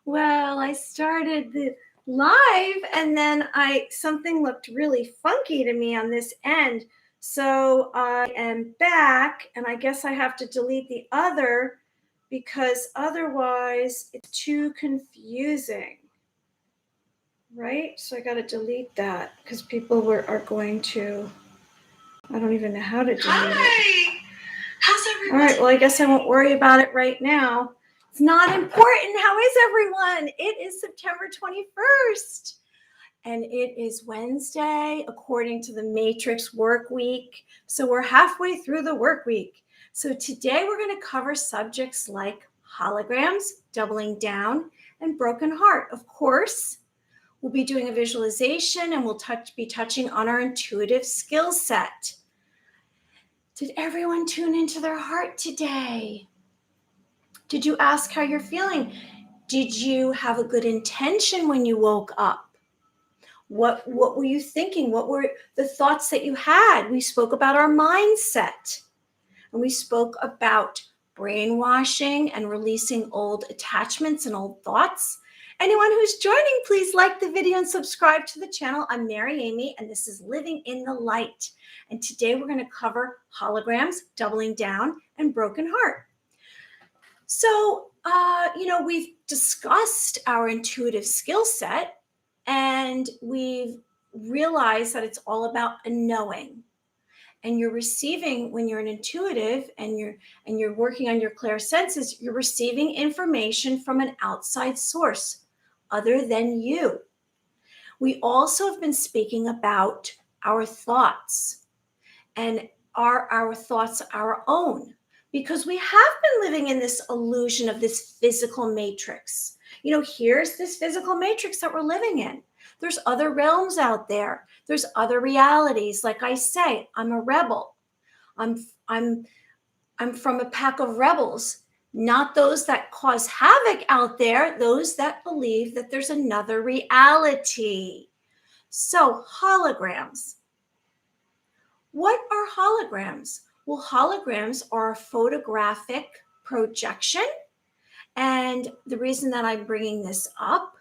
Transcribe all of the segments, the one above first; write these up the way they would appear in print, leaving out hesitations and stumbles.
Well, I started the live and then something looked really funky to me on this end. So I am back and I guess I have to delete the other because otherwise it's too confusing. Right? So I got to delete that because are going to, I don't even know how to delete it. How's everyone? All right, well, I guess I won't worry about it right now. It's not important. How is everyone? It is September 21st, and it is Wednesday, according to the Matrix work week. So we're halfway through the work week. So today we're going to cover subjects like holograms, doubling down, and broken heart. Of course, we'll be doing a visualization, and we'll be touching on our intuitive skill set. Did everyone tune into their heart today? Did you ask how you're feeling? Did you have a good intention when you woke up? What were you thinking? What were the thoughts that you had? We spoke about our mindset, and we spoke about brainwashing and releasing old attachments and old thoughts. Anyone who's joining, please like the video and subscribe to the channel. I'm Mary Amy, and this is Living in the Light. And today we're going to cover holograms, doubling down, and broken heart. So, we've discussed our intuitive skill set, and we've realized that it's all about a knowing. And you're receiving, when you're an intuitive and you're working on your clairsenses, you're receiving information from an outside source other than you. We also have been speaking about our thoughts, and are our thoughts our own? Because we have been living in this illusion of this physical matrix. Here's this physical matrix that we're living in. There's other realms out there. There's other realities. Like I say, I'm a rebel. I'm from a pack of rebels, not those that cause havoc out there, those that believe that there's another reality. So, holograms. What are holograms? Well, holograms are a photographic projection. And the reason that I'm bringing this up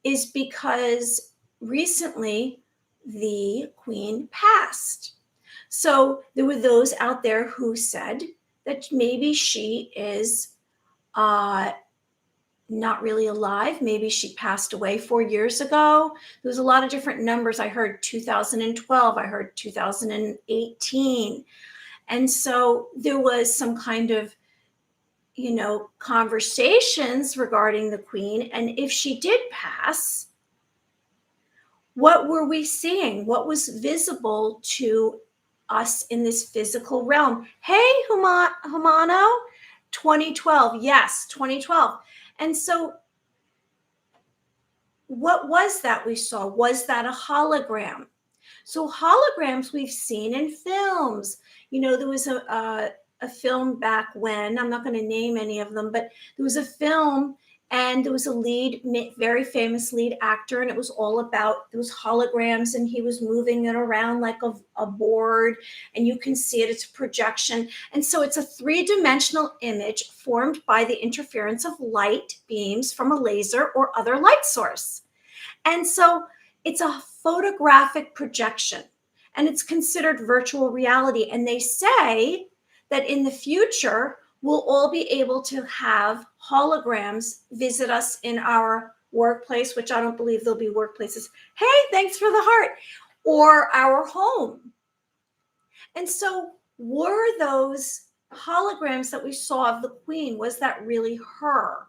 is because recently the Queen passed. So there were those out there who said that maybe she is not really alive. Maybe she passed away 4 years ago. There was a lot of different numbers. I heard 2012. I heard 2018. And so there was some kind of, conversations regarding the Queen. And if she did pass, what were we seeing? What was visible to us in this physical realm? Hey, Humano, 2012. Yes, 2012. And so what was that we saw? Was that a hologram? So holograms we've seen in films. There was a film back when, I'm not going to name any of them, but there was a film and there was a very famous lead actor, and it was all about those holograms, and he was moving it around like a board, and you can see it. It's a projection. And so it's a three-dimensional image formed by the interference of light beams from a laser or other light source. And so it's a photographic projection, and it's considered virtual reality. And they say that in the future, we'll all be able to have holograms visit us in our workplace, which I don't believe there'll be workplaces. Hey, thanks for the heart. Or our home. And so were those holograms that we saw of the Queen, was that really her?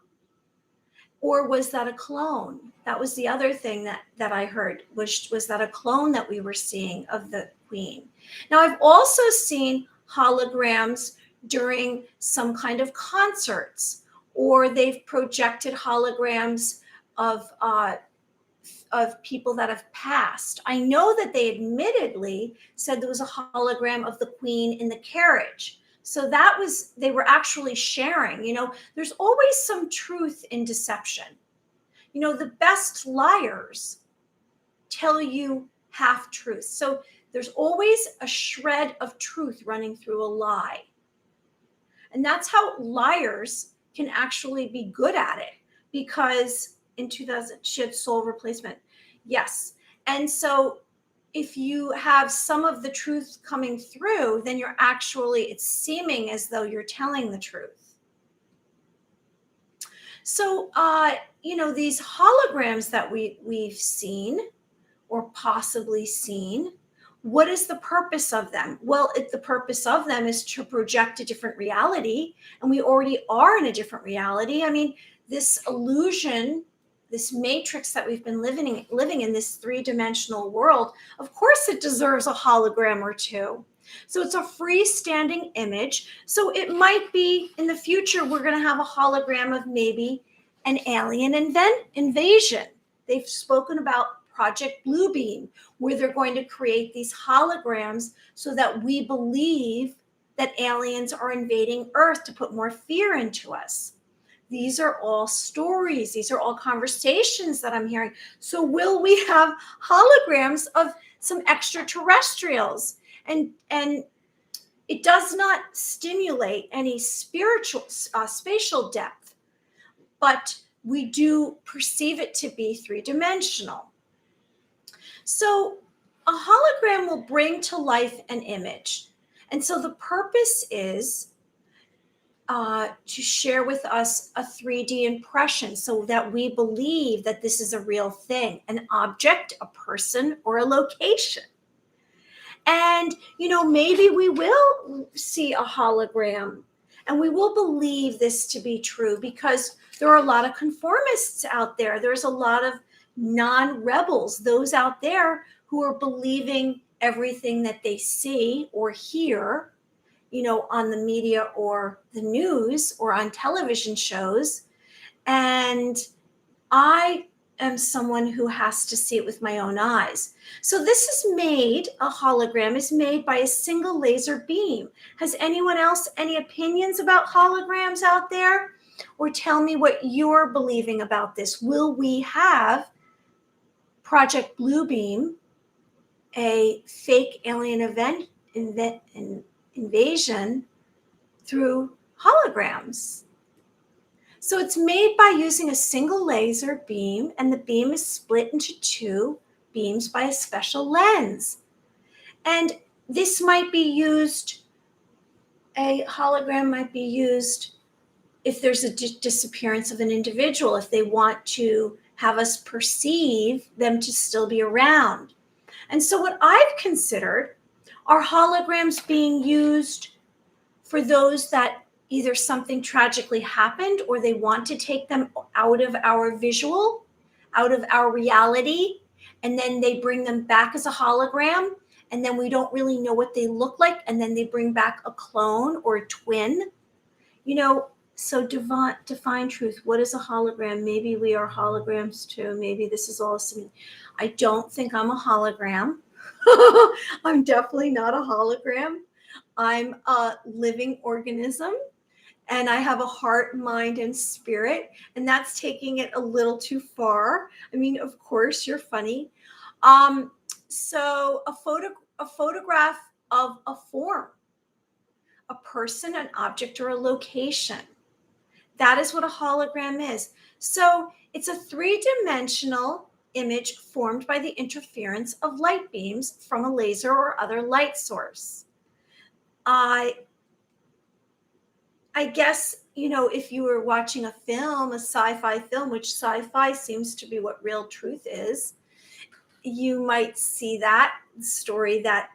Or was that a clone? That was the other thing that I heard. Was that a clone that we were seeing of the Queen? Now, I've also seen holograms during some kind of concerts, or they've projected holograms of people that have passed. I know that they admittedly said there was a hologram of the Queen in the carriage. So they were actually sharing. There's always some truth in deception. The best liars tell you half truths. So there's always a shred of truth running through a lie. And that's how liars can actually be good at it, because in 2000 she had soul replacement. Yes. And so if you have some of the truth coming through, then it's seeming as though you're telling the truth. So, these holograms that we've seen or possibly seen, what is the purpose of them? Well, the purpose of them is to project a different reality, and we already are in a different reality. I mean, this illusion, this matrix that we've been living in, this three-dimensional world, of course it deserves a hologram or two. So it's a freestanding image. So it might be in the future we're going to have a hologram of maybe an alien invasion. They've spoken about Project Bluebeam, where they're going to create these holograms so that we believe that aliens are invading Earth to put more fear into us. These are all stories. These are all conversations that I'm hearing. So will we have holograms of some extraterrestrials? And it does not stimulate any spatial depth, but we do perceive it to be three-dimensional. So a hologram will bring to life an image. And so the purpose is to share with us a 3D impression so that we believe that this is a real thing, an object, a person, or a location. And, maybe we will see a hologram and we will believe this to be true because there are a lot of conformists out there. There's a lot of non-rebels, those out there who are believing everything that they see or hear, on the media or the news or on television shows. And I am someone who has to see it with my own eyes. So a hologram is made by a single laser beam. Has anyone else any opinions about holograms out there? Or tell me what you're believing about this. Will we have Project Bluebeam, a fake alien invasion through holograms? So it's made by using a single laser beam, and the beam is split into two beams by a special lens. And this might be used, a hologram might be used if there's a disappearance of an individual, if they want to have us perceive them to still be around. And so what I've considered are holograms being used for those that either something tragically happened or they want to take them out of our visual, out of our reality, and then they bring them back as a hologram, and then we don't really know what they look like, and then they bring back a clone or a twin. So define truth. What is a hologram? Maybe we are holograms too. Maybe this is all something. I don't think I'm a hologram. I'm definitely not a hologram. I'm a living organism, and I have a heart, mind, and spirit, and that's taking it a little too far. I mean, of course, you're funny. So a photograph of a form, a person, an object, or a location. That is what a hologram is. So it's a three-dimensional image formed by the interference of light beams from a laser or other light source. I guess, if you were watching a film, a sci-fi film, which sci-fi seems to be what real truth is, you might see that story that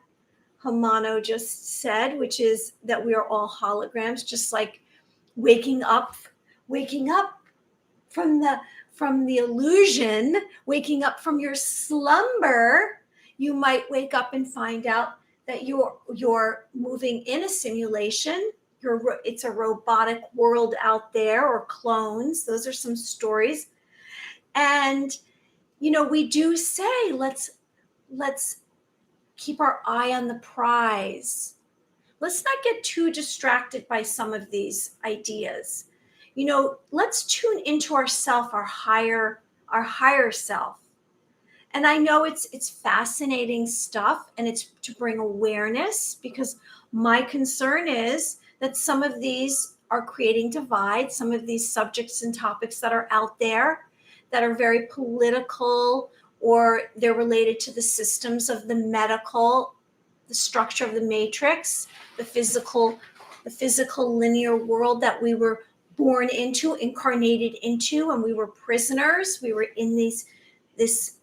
Hamano just said, which is that we are all holograms, just like waking up from the illusion, waking up from your slumber. You might wake up and find out that you're moving in a simulation. It's a robotic world out there, or clones. Those are some stories. And we do say let's keep our eye on the prize. Let's not get too distracted by some of these ideas. Let's tune into ourself, our higher self. And I know it's fascinating stuff, and it's to bring awareness, because my concern is that some of these are creating divide. Some of these subjects and topics that are out there that are very political, or they're related to the systems of the medical, the structure of the matrix, the physical linear world that we were born into, incarnated into, and we were prisoners. We were in these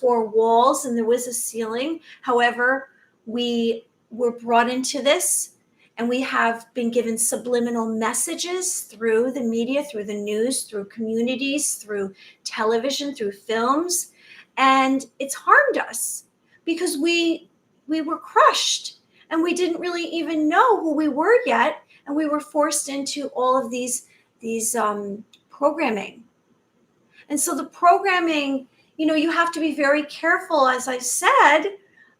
four walls, and there was a ceiling. However, we were brought into this, and we have been given subliminal messages through the media, through the news, through communities, through television, through films, and it's harmed us because we were crushed, and we didn't really even know who we were yet, and we were forced into all of these programming. And so the programming, you have to be very careful, as I said,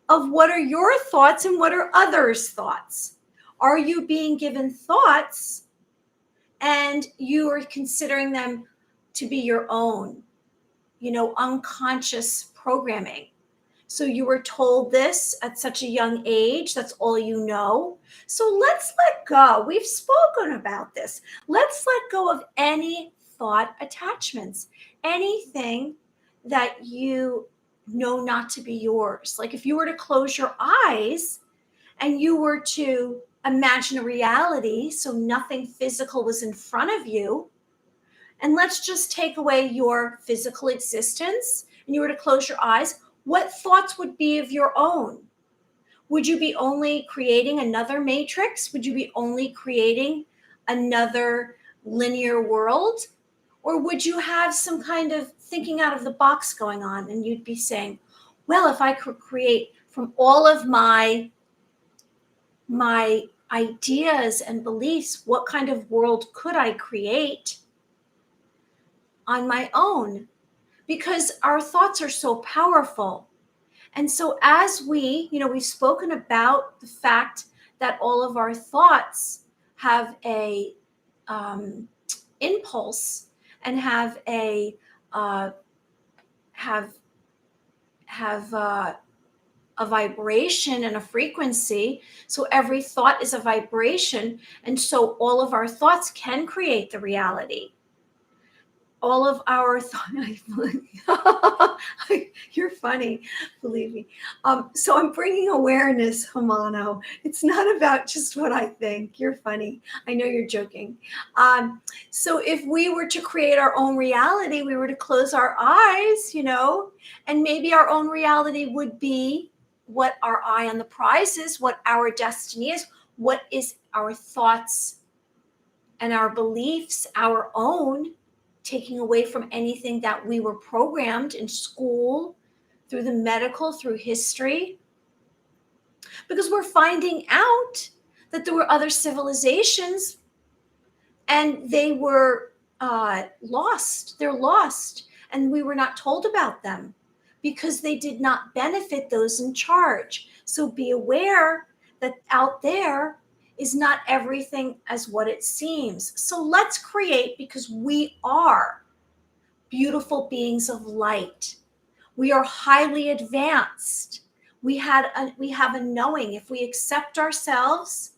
of what are your thoughts and what are others' thoughts. Are you being given thoughts and you are considering them to be your own, unconscious programming? So you were told this at such a young age. That's all you know. So let's let go. We've spoken about this. Let's let go of any thought attachments, anything that you know not to be yours. Like if you were to close your eyes and you were to imagine a reality, so nothing physical was in front of you, and let's just take away your physical existence, and you were to close your eyes, what thoughts would be of your own? Would you be only creating another matrix? Would you be only creating another linear world? Or would you have some kind of thinking out of the box going on, and you'd be saying, well, if I could create from all of my ideas and beliefs, what kind of world could I create on my own? Because our thoughts are so powerful. And so as we've spoken about the fact that all of our thoughts have a impulse and have a vibration and a frequency. So every thought is a vibration. And so all of our thoughts can create the reality. All of our you're funny, believe me. So I'm bringing awareness, Hamano. It's not about just what I think. You're funny. I know you're joking. So if we were to create our own reality, we were to close our eyes, and maybe our own reality would be what our eye on the prize is, what our destiny is, what is our thoughts and our beliefs, our own, taking away from anything that we were programmed in school, through the medical, through history. Because we're finding out that there were other civilizations and they were lost. They're lost. And we were not told about them because they did not benefit those in charge. So be aware that out there is not everything as what it seems. So let's create, because we are beautiful beings of light. We are highly advanced. We have a knowing. If we accept ourselves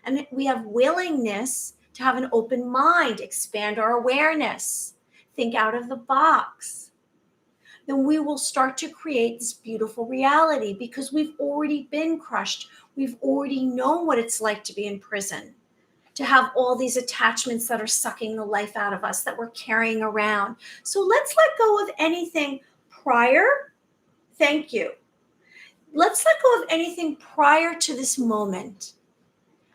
and we have willingness to have an open mind, expand our awareness, think out of the box, then we will start to create this beautiful reality, because we've already been crushed. We've already known what it's like to be in prison, to have all these attachments that are sucking the life out of us, that we're carrying around. So let's let go of anything prior. Thank you. Let's let go of anything prior to this moment,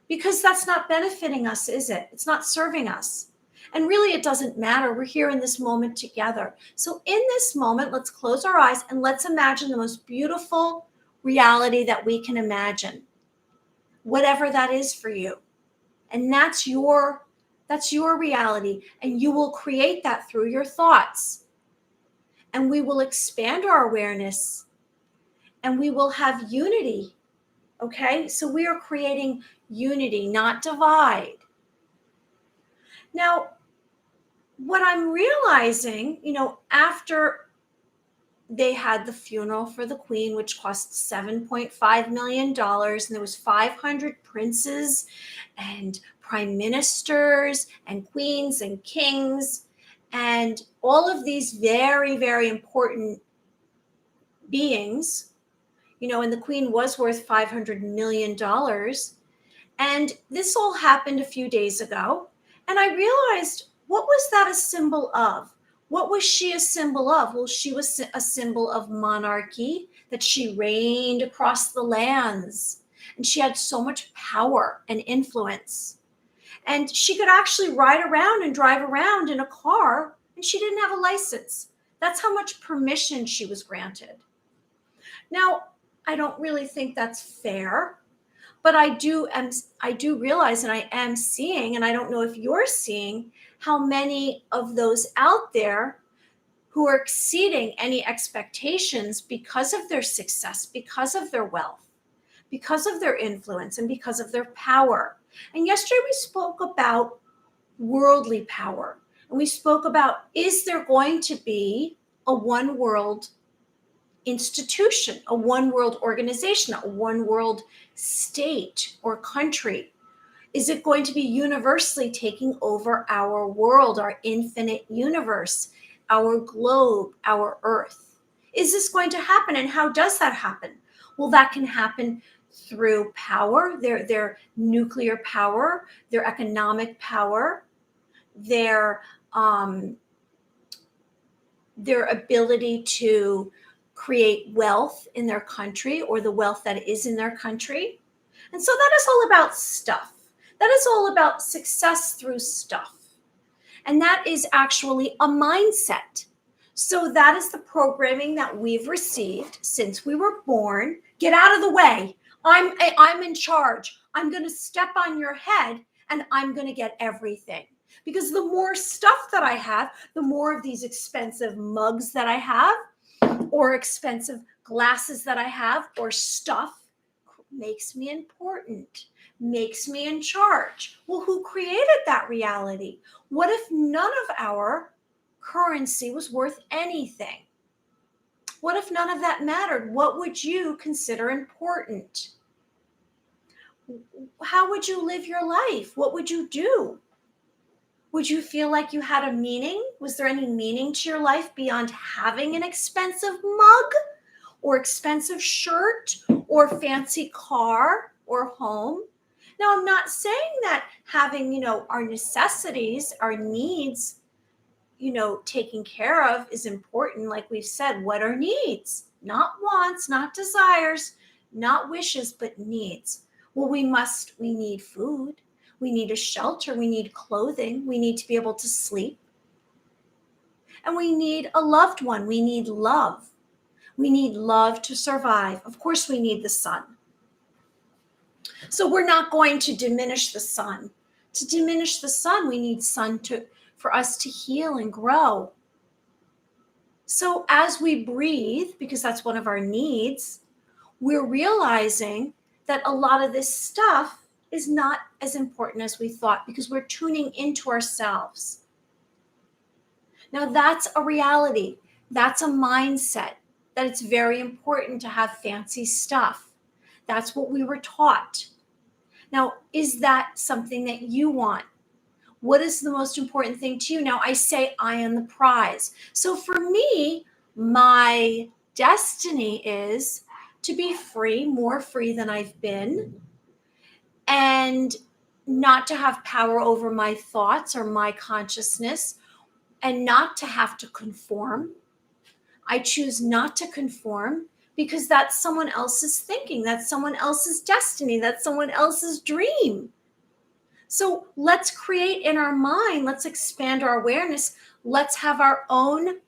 because that's not benefiting us, is it? It's not serving us. And really, it doesn't matter. We're here in this moment together. So in this moment, let's close our eyes and let's imagine the most beautiful reality that we can imagine, whatever that is for you. And that's your reality. And you will create that through your thoughts. And we will expand our awareness and we will have unity. Okay? So we are creating unity, not divide. Now, what I'm realizing, after they had the funeral for the queen, which cost $7.5 million. And there was 500 princes and prime ministers and queens and kings and all of these very, very important beings, and the queen was worth $500 million. And this all happened a few days ago. And I realized, what was that a symbol of? What was she a symbol of? Well, she was a symbol of monarchy, that she reigned across the lands. And she had so much power and influence. And she could actually ride around and drive around in a car, and she didn't have a license. That's how much permission she was granted. Now, I don't really think that's fair, but I do realize, and I am seeing, and I don't know if you're seeing, how many of those out there who are exceeding any expectations because of their success, because of their wealth, because of their influence, and because of their power. And yesterday we spoke about worldly power, and we spoke about, is there going to be a one world institution, a one world organization, a one world state or country? Is it going to be universally taking over our world, our infinite universe, our globe, our earth? Is this going to happen? And how does that happen? Well, that can happen through power, their nuclear power, their economic power, their ability to create wealth in their country, or the wealth that is in their country. And so that is all about stuff. That is all about success through stuff. And that is actually a mindset. So that is the programming that we've received since we were born. Get out of the way. I'm in charge. I'm going to step on your head and I'm going to get everything. Because the more stuff that I have, the more of these expensive mugs that I have, or expensive glasses that I have, or stuff, makes me important, makes me in charge. Well, who created that reality? What if none of our currency was worth anything? What if none of that mattered? What would you consider important? How would you live your life? What would you do? Would you feel like you had a meaning? Was there any meaning to your life beyond having an expensive mug or expensive shirt or fancy car or home? Now, I'm not saying that having, our necessities, our needs, taken care of is important. Like we've said, what are needs? Not wants, not desires, not wishes, but needs. Well, we need food. We need a shelter. We need clothing. We need to be able to sleep. And we need a loved one. We need love. We need love to survive. Of course, we need the sun. So we're not going to diminish the sun. To diminish the sun, we need sun for us to heal and grow. So as we breathe, because that's one of our needs, we're realizing that a lot of this stuff is not as important as we thought, because we're tuning into ourselves. Now, that's a reality. That's a mindset, that it's very important to have fancy stuff. That's what we were taught. Now, is that something that you want? What is the most important thing to you? Now, I say I am the prize. So for me, my destiny is to be free, more free than I've been, and not to have power over my thoughts or my consciousness, and not to have to conform. I choose not to conform, because that's someone else's thinking. That's someone else's destiny. That's someone else's dream. So let's create in our mind. Let's expand our awareness. Let's have our own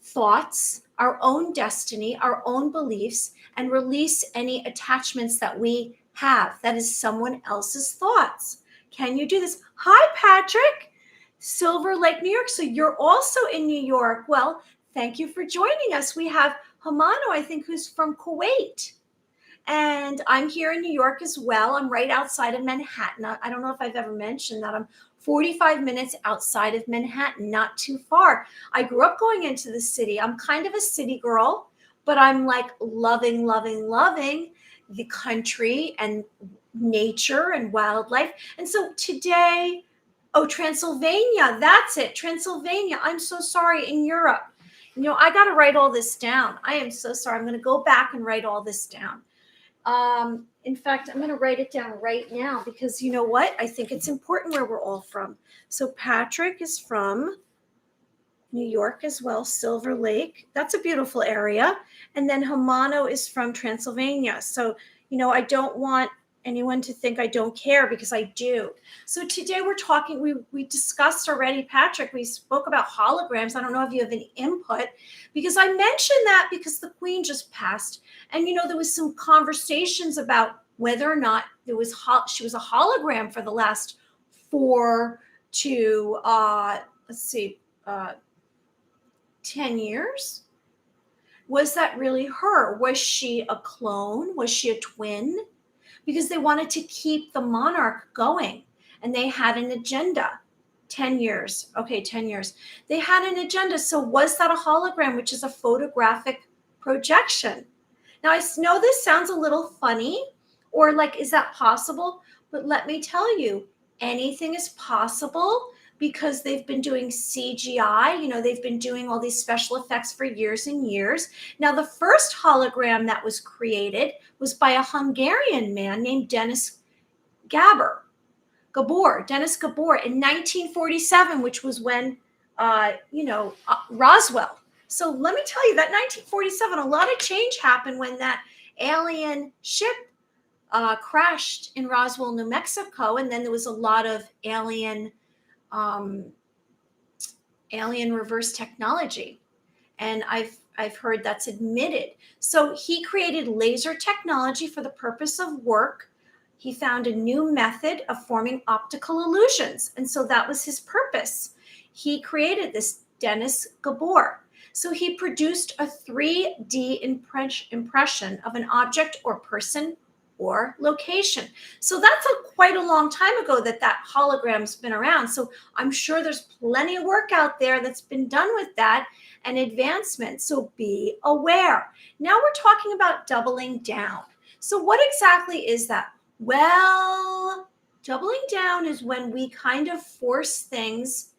thoughts, our own destiny, our own beliefs, and release any attachments that we have. That is someone else's thoughts. Can you do this? Hi, Patrick. Silver Lake, New York. So you're also in New York. Well, thank you for joining us. We have Hamano, I think, who's from Kuwait. And I'm here in New York as well. I'm right outside of Manhattan. I don't know if I've ever mentioned that. I'm 45 minutes outside of Manhattan, not too far. I grew up going into the city. I'm kind of a city girl. but I'm like loving, loving, loving the country and nature and wildlife. And so today, oh, Transylvania, that's it, Transylvania. I'm so sorry, in Europe. I got to write all this down. I am so sorry. I'm going to go back and write all this down. In fact, I'm going to write it down right now because you know what? I think it's important where we're all from. So Patrick is from New York as well, Silver Lake. That's a beautiful area. And then Hamano is from Transylvania. So, I don't want anyone to think I don't care because I do. So today we're talking, we discussed already, Patrick, we spoke about holograms. I don't know if you have any input because I mentioned that because the Queen just passed. And, there was some conversations about whether or not she was a hologram for the last 4 to, 10 years? Was that really her? Was she a clone? Was she a twin? Because they wanted to keep the monarch going and they had an agenda. 10 years. Okay, 10 years. They had an agenda. So was that a hologram, which is a photographic projection? Now, I know this sounds a little funny or like, is that possible? But let me tell you, anything is possible because they've been doing CGI, they've been doing all these special effects for years and years. Now, the first hologram that was created was by a Hungarian man named Dennis Gabor in 1947, which was when, Roswell. So let me tell you that 1947, a lot of change happened when that alien ship crashed in Roswell, New Mexico. And then there was a lot of alien reverse technology. And I've heard that's admitted. So he created laser technology for the purpose of work. He found a new method of forming optical illusions. And so that was his purpose. He created this Dennis Gabor. So he produced a 3D impression of an object or person or location. So that's quite a long time ago that hologram's been around. So I'm sure there's plenty of work out there that's been done with that and advancement. So be aware. Now we're talking about doubling down. So what exactly is that? Well, doubling down is when we kind of force things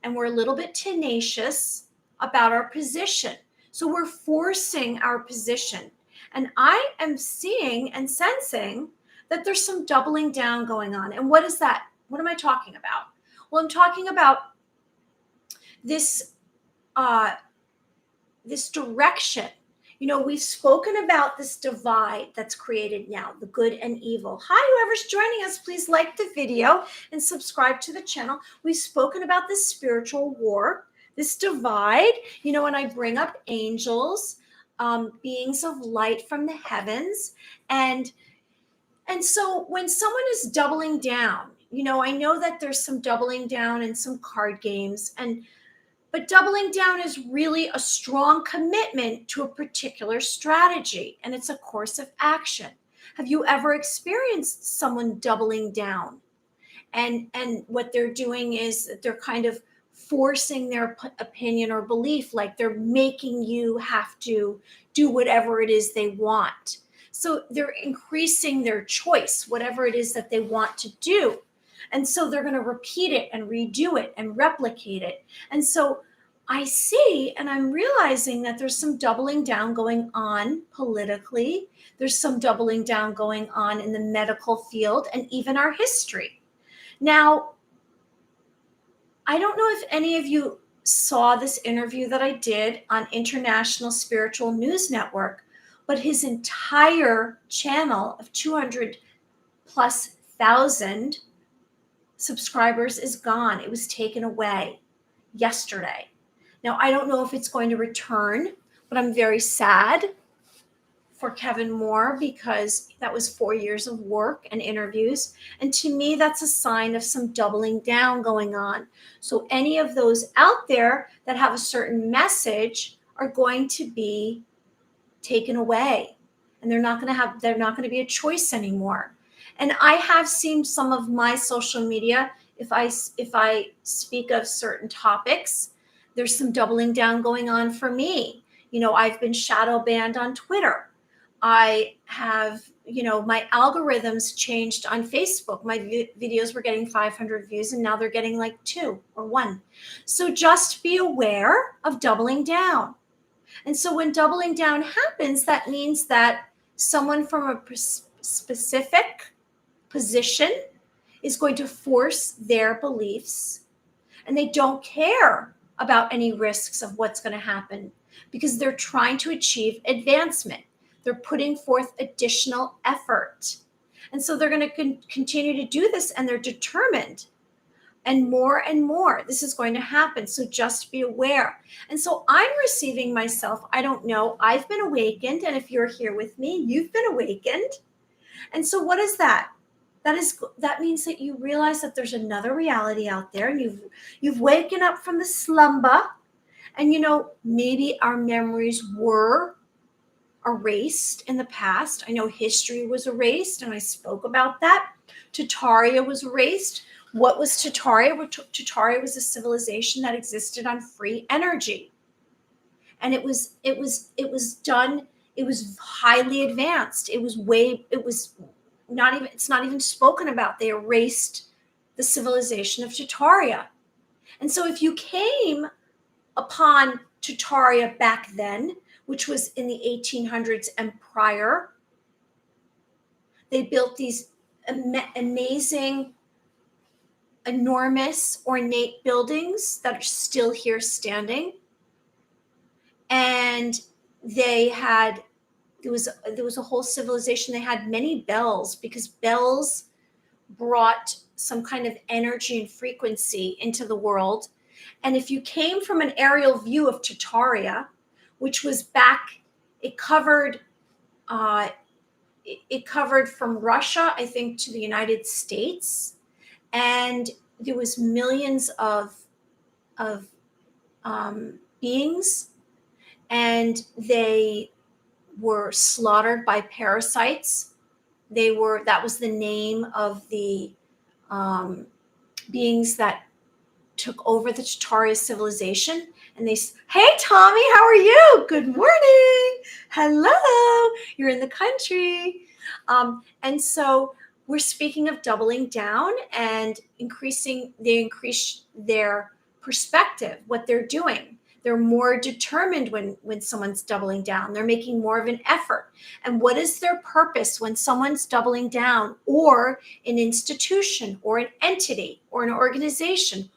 and we're a little bit tenacious about our position. So we're forcing our position. And I am seeing and sensing that there's some doubling down going on. And what is that? What am I talking about? Well, I'm talking about this direction. We've spoken about this divide that's created now, the good and evil. Hi, whoever's joining us, please like the video and subscribe to the channel. We've spoken about this spiritual war, this divide, and I bring up angels, beings of light from the heavens. And so when someone is doubling down, I know that there's some doubling down in some card games, but doubling down is really a strong commitment to a particular strategy, and it's a course of action. Have you ever experienced someone doubling down? And what they're doing is that they're kind of forcing their opinion or belief, like they're making you have to do whatever it is they want. So they're increasing their choice, whatever it is that they want to do. And so they're going to repeat it and redo it and replicate it. And so I see, and I'm realizing that there's some doubling down going on politically. There's some doubling down going on in the medical field and even our history. Now, I don't know if any of you saw this interview that I did on International Spiritual News Network, but his entire channel of 200+ thousand subscribers is gone. It was taken away yesterday. Now, I don't know if it's going to return, but I'm very sad for Kevin Moore because that was 4 years of work and interviews. And to me, that's a sign of some doubling down going on. So any of those out there that have a certain message are going to be taken away, and they're not going to be a choice anymore. And I have seen some of my social media, if I speak of certain topics, there's some doubling down going on for me. I've been shadow banned on Twitter. I have, my algorithms changed on Facebook. My videos were getting 500 views and now they're getting like 2 or 1. So just be aware of doubling down. And so when doubling down happens, that means that someone from a specific position is going to force their beliefs, and they don't care about any risks of what's going to happen because they're trying to achieve advancement. They're putting forth additional effort. And so they're going to continue to do this, and they're determined. And more this is going to happen. So just be aware. And so I'm receiving myself. I don't know. I've been awakened. And if you're here with me, you've been awakened. And so what is that? That means that you realize that there's another reality out there, and you've waken up from the slumber. And maybe our memories were erased in the past. I know history was erased, and I spoke about that. Tataria was erased. What was Tataria? Tataria was a civilization that existed on free energy. And it was done, it was highly advanced. It's not even spoken about. They erased the civilization of Tataria. And so if you came upon Tataria back then, which was in the 1800s and prior, they built these amazing, enormous, ornate buildings that are still here standing. And there was a whole civilization. They had many bells, because bells brought some kind of energy and frequency into the world. And if you came from an aerial view of Tataria, which was it covered from Russia, I think, to the United States. And there was millions of beings, and they were slaughtered by parasites. That was the name of the beings that took over the Tataria civilization. And hey, Tommy, how are you? Good morning. Hello. You're in the country. And so we're speaking of doubling down and they increase their perspective, what they're doing. They're more determined when someone's doubling down. They're making more of an effort. And what is their purpose when someone's doubling down, or an institution or an entity or an organization,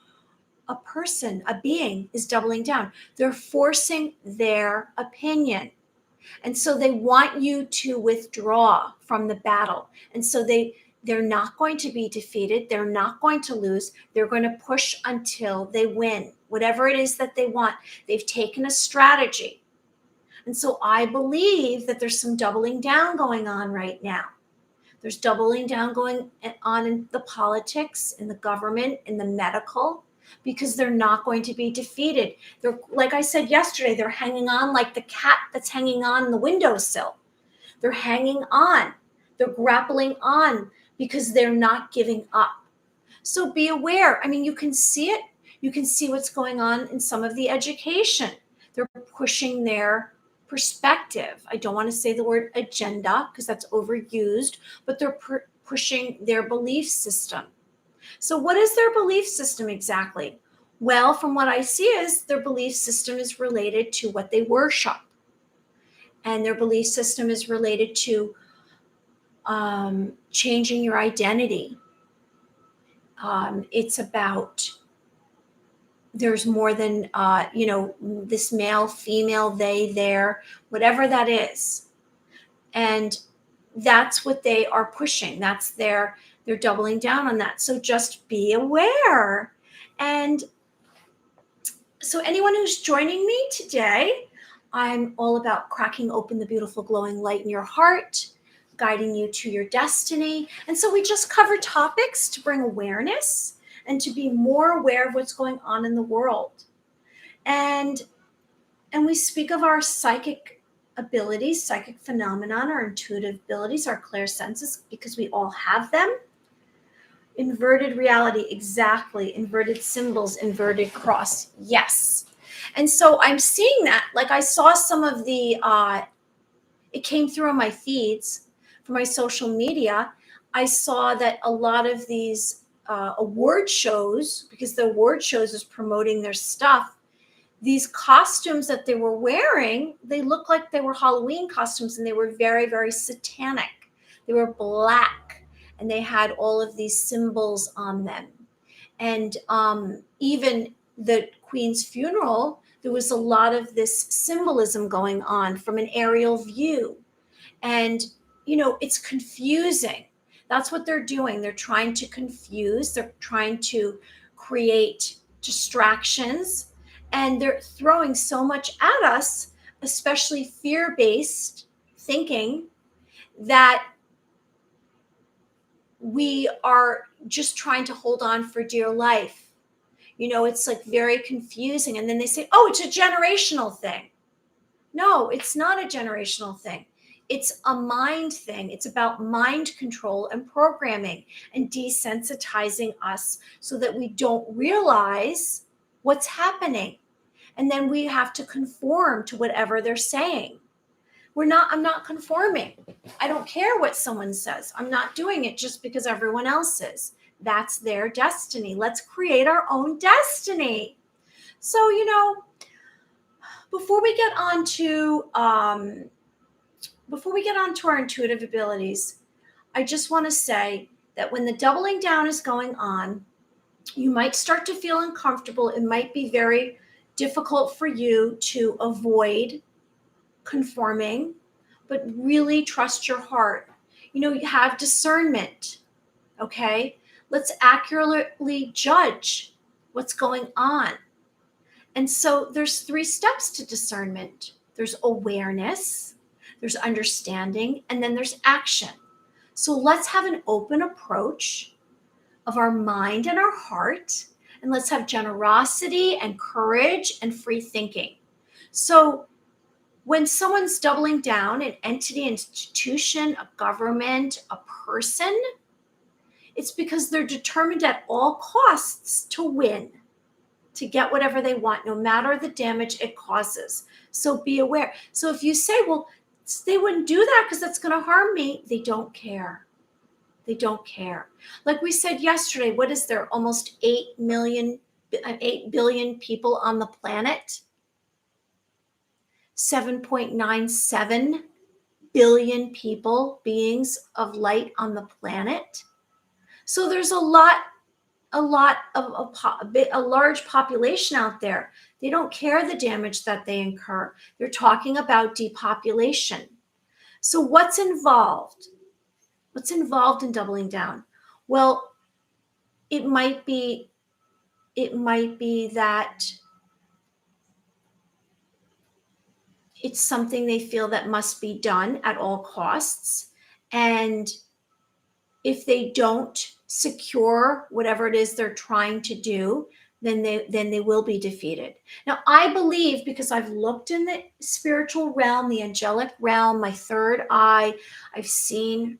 a person, a being is doubling down? They're forcing their opinion. And so they want you to withdraw from the battle. And so they're not going to be defeated. They're not going to lose. They're going to push until they win, whatever it is that they want. They've taken a strategy. And so I believe that there's some doubling down going on right now. There's doubling down going on in the politics, in the government, in the medical, because they're not going to be defeated. They're, like I said yesterday, they're hanging on like the cat that's hanging on the windowsill. They're hanging on. They're grappling on because they're not giving up. So be aware. I mean, you can see it. You can see what's going on in some of the education. They're pushing their perspective. I don't want to say the word agenda because that's overused, but they're pushing their belief system. So what is their belief system exactly? Well, from what I see is their belief system is related to what they worship. And their belief system is related to changing your identity. It's about, there's more than, this male, female, they, their, whatever that is. And that's what they are pushing. They're doubling down on that. So just be aware. And so anyone who's joining me today, I'm all about cracking open the beautiful glowing light in your heart, guiding you to your destiny. And so we just cover topics to bring awareness and to be more aware of what's going on in the world. And we speak of our psychic abilities, psychic phenomenon, our intuitive abilities, our clairsenses, because we all have them. Inverted reality, exactly. Inverted symbols, inverted cross, yes. And so I'm seeing that. Like I saw some of the, it came through on my feeds for my social media. I saw that a lot of these award shows, because the award shows is promoting their stuff, these costumes that they were wearing, they looked like they were Halloween costumes, and they were very, very satanic. They were black, and they had all of these symbols on them. And even the Queen's funeral, there was a lot of this symbolism going on from an aerial view. And, it's confusing. That's what they're doing. They're trying to confuse, they're trying to create distractions, and they're throwing so much at us, especially fear-based thinking, that we are just trying to hold on for dear life. It's like very confusing. And then they say, oh, it's a generational thing. No, it's not a generational thing. It's a mind thing. It's about mind control and programming and desensitizing us so that we don't realize what's happening. And then we have to conform to whatever they're saying. I'm not conforming. I don't care what someone says. I'm not doing it just because everyone else is. That's their destiny. Let's create our own destiny. So, before we get on to our intuitive abilities, I just want to say that when the doubling down is going on, you might start to feel uncomfortable. It might be very difficult for you to avoid conforming, but really trust your heart. You have discernment, okay? Let's accurately judge what's going on. And so there's 3 steps to discernment. There's awareness, there's understanding, and then there's action. So let's have an open approach of our mind and our heart, and let's have generosity and courage and free thinking. So when someone's doubling down, an entity, institution, a government, a person, it's because they're determined at all costs to win, to get whatever they want, no matter the damage it causes. So be aware. So if you say, well, they wouldn't do that because that's going to harm me, they don't care. They don't care. Like we said yesterday, what is there? Almost 8 billion people on the planet. 7.97 billion beings of light on the planet. So there's a large population out there. They don't care the damage that they incur. They're talking about depopulation. So what's involved? What's involved in doubling down? Well, it might be that it's something they feel that must be done at all costs. And if they don't secure whatever it is they're trying to do, then they will be defeated. Now, I believe, because I've looked in the spiritual realm, the angelic realm, my third eye, I've seen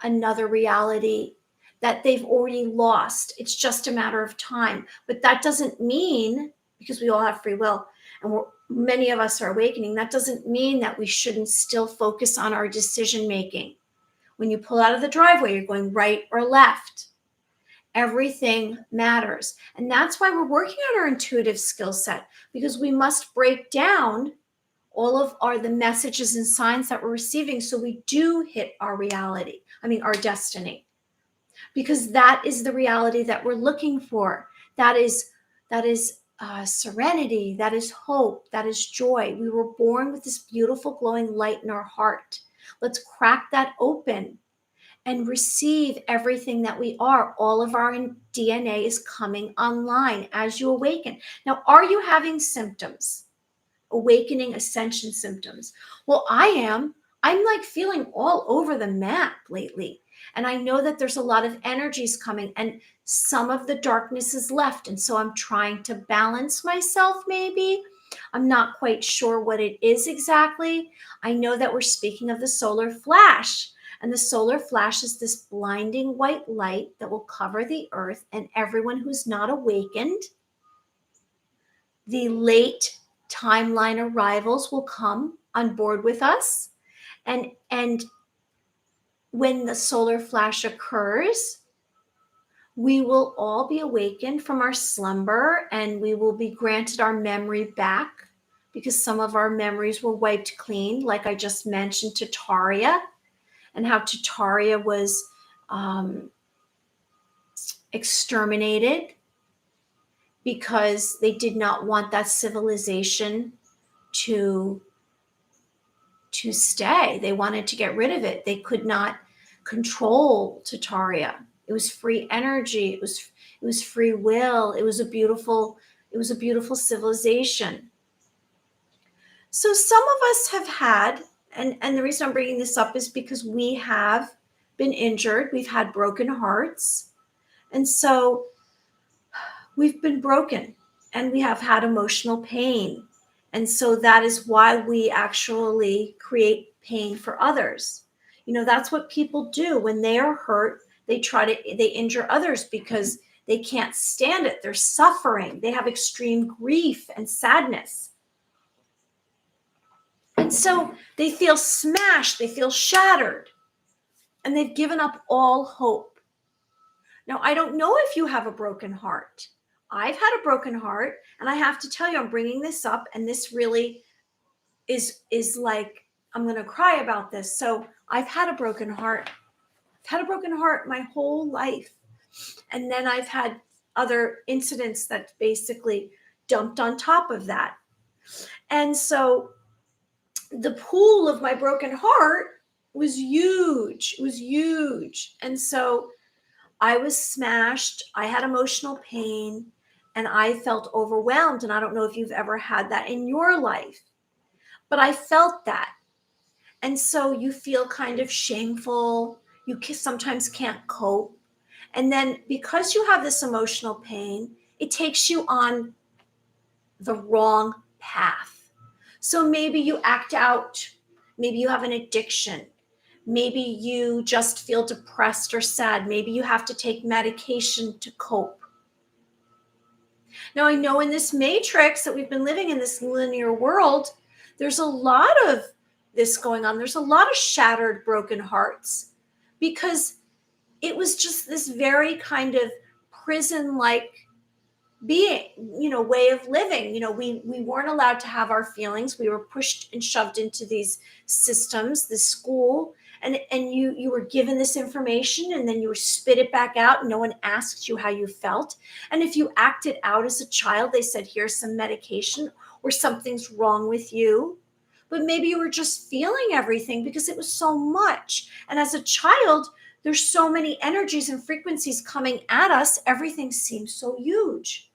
another reality, that they've already lost. It's just a matter of time. But that doesn't mean, because we all have free will and many of us are awakening, that doesn't mean that we shouldn't still focus on our decision making. When you pull out of the driveway, you're going right or left. Everything matters. And that's why we're working on our intuitive skill set, because we must break down all of the messages and signs that we're receiving so we do hit our destiny. Because that is the reality that we're looking for. That is serenity, that is hope, that is joy. We were born with this beautiful glowing light in our heart. Let's crack that open and receive everything that we are. All of our DNA is coming online as you awaken. Now, are you having symptoms? Awakening ascension symptoms? Well, I am. I'm like feeling all over the map lately. And I know that there's a lot of energies coming, and some of the darkness is left. And so I'm trying to balance myself, maybe. I'm not quite sure what it is exactly. I know that we're speaking of the solar flash. And the solar flash is this blinding white light that will cover the earth, and everyone who's not awakened The late timeline arrivals will come on board with us. And when the solar flash occurs, we will all be awakened from our slumber, and we will be granted our memory back, because some of our memories were wiped clean, like I just mentioned, Tataria, and how Tataria was exterminated because they did not want that civilization to stay. They wanted to get rid of it. They could not control Tataria. It was free energy. It was free will. It was a beautiful civilization. So some of us have had, and the reason I'm bringing this up is because we have been injured. We've had broken hearts. And so we've been broken, and we have had emotional pain. And so that is why we actually create pain for others. That's what people do when they are hurt. They injure others because they can't stand it. They're suffering. They have extreme grief and sadness. And so they feel smashed. They feel shattered. And they've given up all hope. Now, I don't know if you have a broken heart. I've had a broken heart, and I have to tell you, I'm bringing this up, and this really is like, I'm going to cry about this. So I've had a broken heart. I've had a broken heart my whole life. And then I've had other incidents that basically dumped on top of that. And so the pool of my broken heart was huge. It was huge. And so I was smashed. I had emotional pain, and I felt overwhelmed. And I don't know if you've ever had that in your life, but I felt that. And so you feel kind of shameful. You sometimes can't cope. And then because you have this emotional pain, it takes you on the wrong path. So maybe you act out. Maybe you have an addiction. Maybe you just feel depressed or sad. Maybe you have to take medication to cope. Now, I know in this matrix that we've been living in, this linear world, there's a lot of this going on. There's a lot of shattered, broken hearts, because it was just this very kind of prison-like being, way of living. We weren't allowed to have our feelings. We were pushed and shoved into these systems, this school, and you were given this information, and then you were spit it back out. No one asked you how you felt. And if you acted out as a child, they said, here's some medication, or something's wrong with you. But maybe you were just feeling everything because it was so much. And as a child, there's so many energies and frequencies coming at us. Everything seems so huge,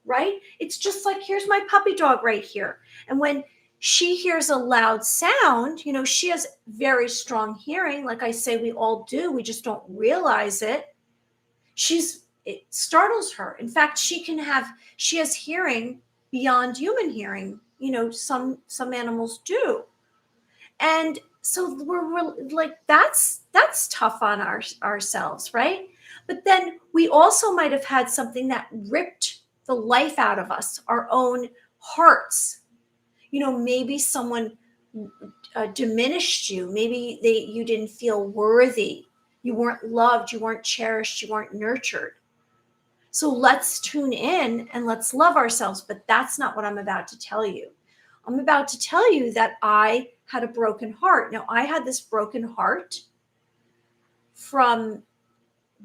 right? It's just like, here's my puppy dog right here. And when she hears a loud sound, she has very strong hearing. Like I say, we all do. We just don't realize it. It startles her. In fact, she has hearing beyond human hearing. Some animals do. And so we're like, that's tough on ourselves, right? But then we also might have had something that ripped the life out of us, our own hearts. Maybe someone diminished you. Maybe you didn't feel worthy. You weren't loved. You weren't cherished. You weren't nurtured. So let's tune in and let's love ourselves. But that's not what I'm about to tell you. I'm about to tell you that I had a broken heart. Now, I had this broken heart from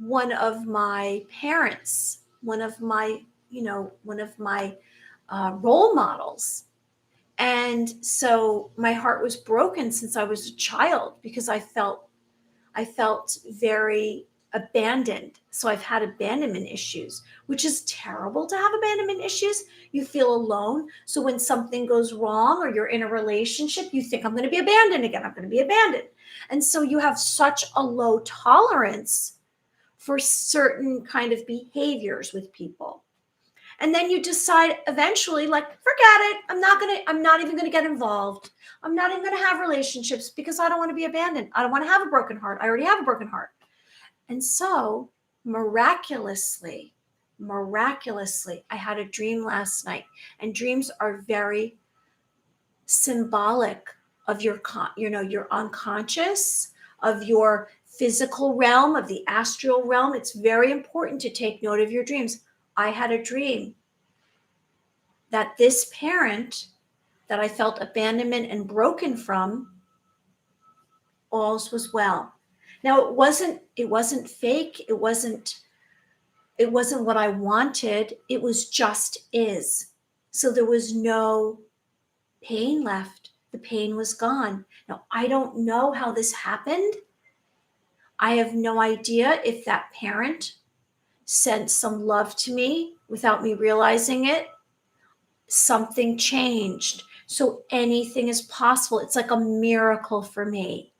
one of my parents, one of my role models. And so my heart was broken since I was a child, because I felt very abandoned. So I've had abandonment issues, which is terrible to have abandonment issues. You feel alone. So when something goes wrong, or you're in a relationship, you think, I'm going to be abandoned again. I'm going to be abandoned. And so you have such a low tolerance for certain kind of behaviors with people. And then you decide eventually, like, forget it. I'm not even going to get involved. I'm not even going to have relationships because I don't want to be abandoned. I don't want to have a broken heart. I already have a broken heart. And so miraculously, miraculously, I had a dream last night, and dreams are very symbolic of your your unconscious, of your physical realm, of the astral realm. It's very important to take note of your dreams. I had a dream that this parent that I felt abandonment and broken from, all's was well. Now it wasn't fake, it wasn't what I wanted, it was just is. So there was no pain left. The pain was gone. Now, I don't know how this happened. I have no idea if that parent sent some love to me without me realizing it. Something changed. So anything is possible. It's like a miracle for me.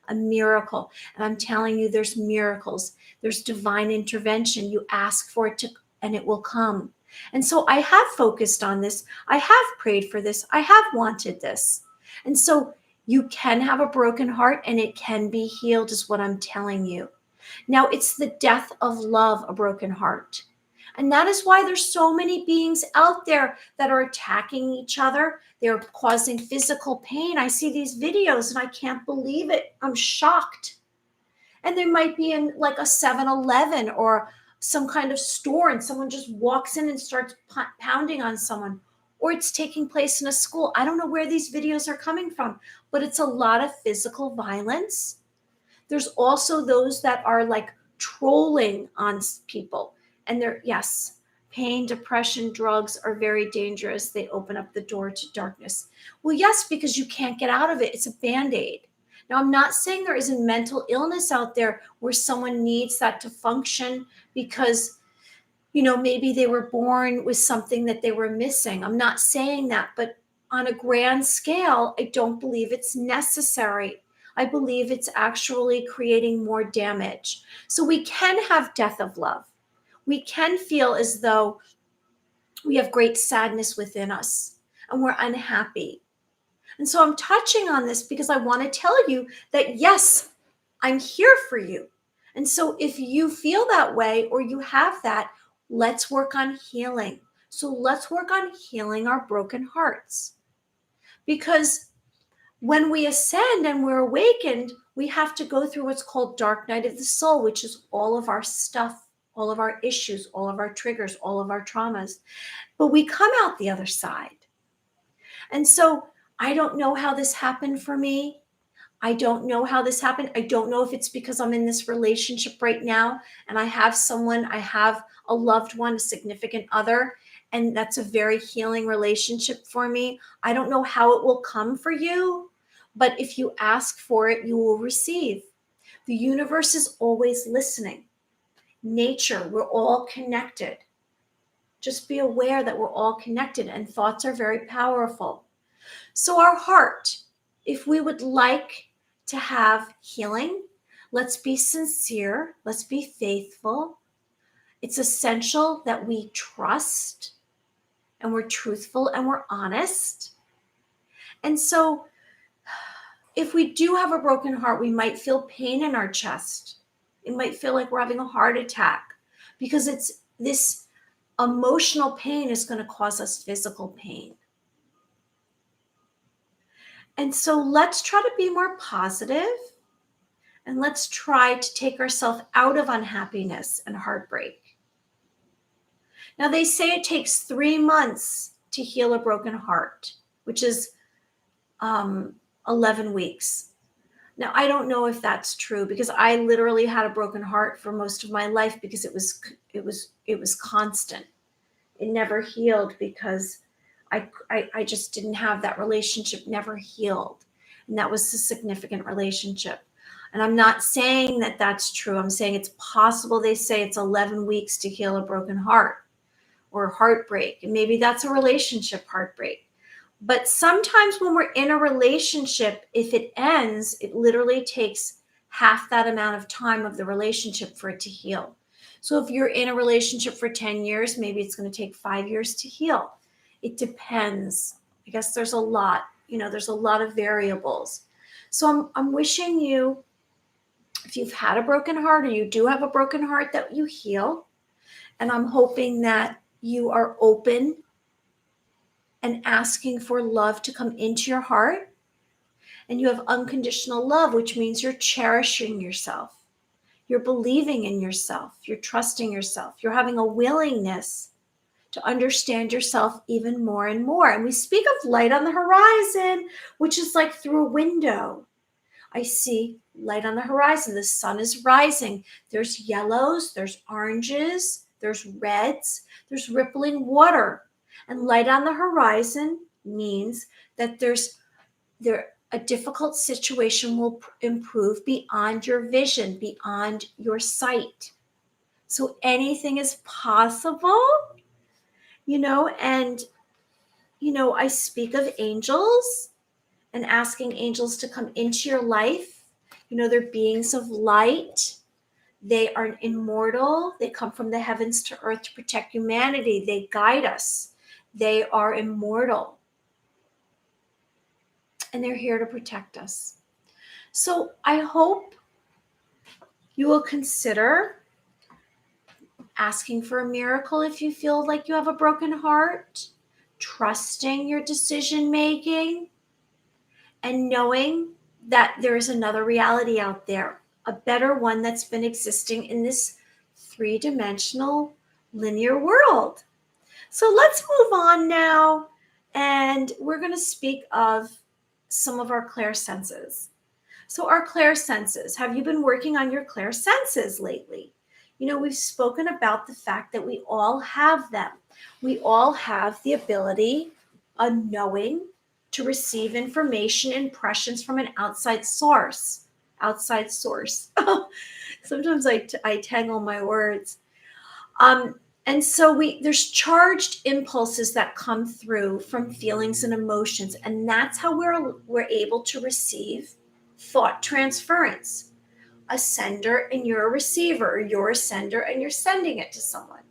A miracle. And I'm telling you, there's miracles. There's divine intervention. You ask for it and it will come. And so I have focused on this. I have prayed for this. I have wanted this. And so you can have a broken heart and it can be healed, is what I'm telling you. Now, it's the death of love, a broken heart. And that is why there's so many beings out there that are attacking each other. They're causing physical pain. I see these videos and I can't believe it. I'm shocked. And they might be in like a 7-Eleven or some kind of store and someone just walks in and starts pounding on someone. Or it's taking place in a school. I don't know where these videos are coming from, but it's a lot of physical violence. There's also those that are like trolling on people. And yes, pain, depression, drugs are very dangerous. They open up the door to darkness. Well, yes, because you can't get out of it. It's a Band-Aid. Now, I'm not saying there isn't mental illness out there where someone needs that to function because, maybe they were born with something that they were missing. I'm not saying that, but on a grand scale, I don't believe it's necessary. I believe it's actually creating more damage. So we can have death of love. We can feel as though we have great sadness within us and we're unhappy. And so I'm touching on this because I want to tell you that, yes, I'm here for you. And so if you feel that way or you have that, let's work on healing. So let's work on healing our broken hearts. Because when we ascend and we're awakened, we have to go through what's called dark night of the soul, which is all of our stuff, all of our issues, all of our triggers, all of our traumas. But we come out the other side. And so I don't know how this happened for me. I don't know how this happened. I don't know if it's because I'm in this relationship right now and I have a loved one, a significant other, and that's a very healing relationship for me. I don't know how it will come for you, but if you ask for it, you will receive. The universe is always listening. Nature, we're all connected. Just be aware that we're all connected and thoughts are very powerful. So our heart, if we would like to have healing, let's be sincere, let's be faithful. It's essential that we trust and we're truthful and we're honest. And so if we do have a broken heart, we might feel pain in our chest. It might feel like we're having a heart attack because it's this emotional pain is going to cause us physical pain. And so let's try to be more positive and let's try to take ourselves out of unhappiness and heartbreak. Now, they say it takes 3 months to heal a broken heart, which is 11 weeks. Now, I don't know if that's true because I literally had a broken heart for most of my life because it was constant. It never healed because I just didn't have that relationship, never healed. And that was a significant relationship. And I'm not saying that that's true. I'm saying it's possible. They say it's 11 weeks to heal a broken heart or heartbreak. And maybe that's a relationship heartbreak. But sometimes when we're in a relationship, if it ends, it literally takes half that amount of time of the relationship for it to heal. So if you're in a relationship for 10 years, maybe it's going to take 5 years to heal. It depends. I guess there's a lot of variables. So I'm wishing you, if you've had a broken heart or you do have a broken heart, that you heal. And I'm hoping that you are open and asking for love to come into your heart. And you have unconditional love, which means you're cherishing yourself. You're believing in yourself. You're trusting yourself. You're having a willingness to understand yourself even more and more. And we speak of light on the horizon, which is like through a window. I see light on the horizon. The sun is rising. There's yellows, there's oranges, there's reds, there's rippling water. And light on the horizon means that a difficult situation will improve beyond your vision, beyond your sight. So anything is possible, and I speak of angels and asking angels to come into your life. They're beings of light. They are immortal. They come from the heavens to earth to protect humanity. They guide us. They are immortal. And they're here to protect us. So I hope you will consider asking for a miracle if you feel like you have a broken heart, trusting your decision making, and knowing that there is another reality out there, a better one that's been existing in this three-dimensional linear world. So let's move on now, and we're going to speak of some of our clairsenses. So our clairsenses, have you been working on your clairsenses lately? We've spoken about the fact that we all have them. We all have the ability of knowing, to receive information, impressions from an outside source. Sometimes I tangle my words. And so there's charged impulses that come through from feelings and emotions, and that's how we're able to receive thought transference. A sender and you're a receiver. You're a sender and you're sending it to someone.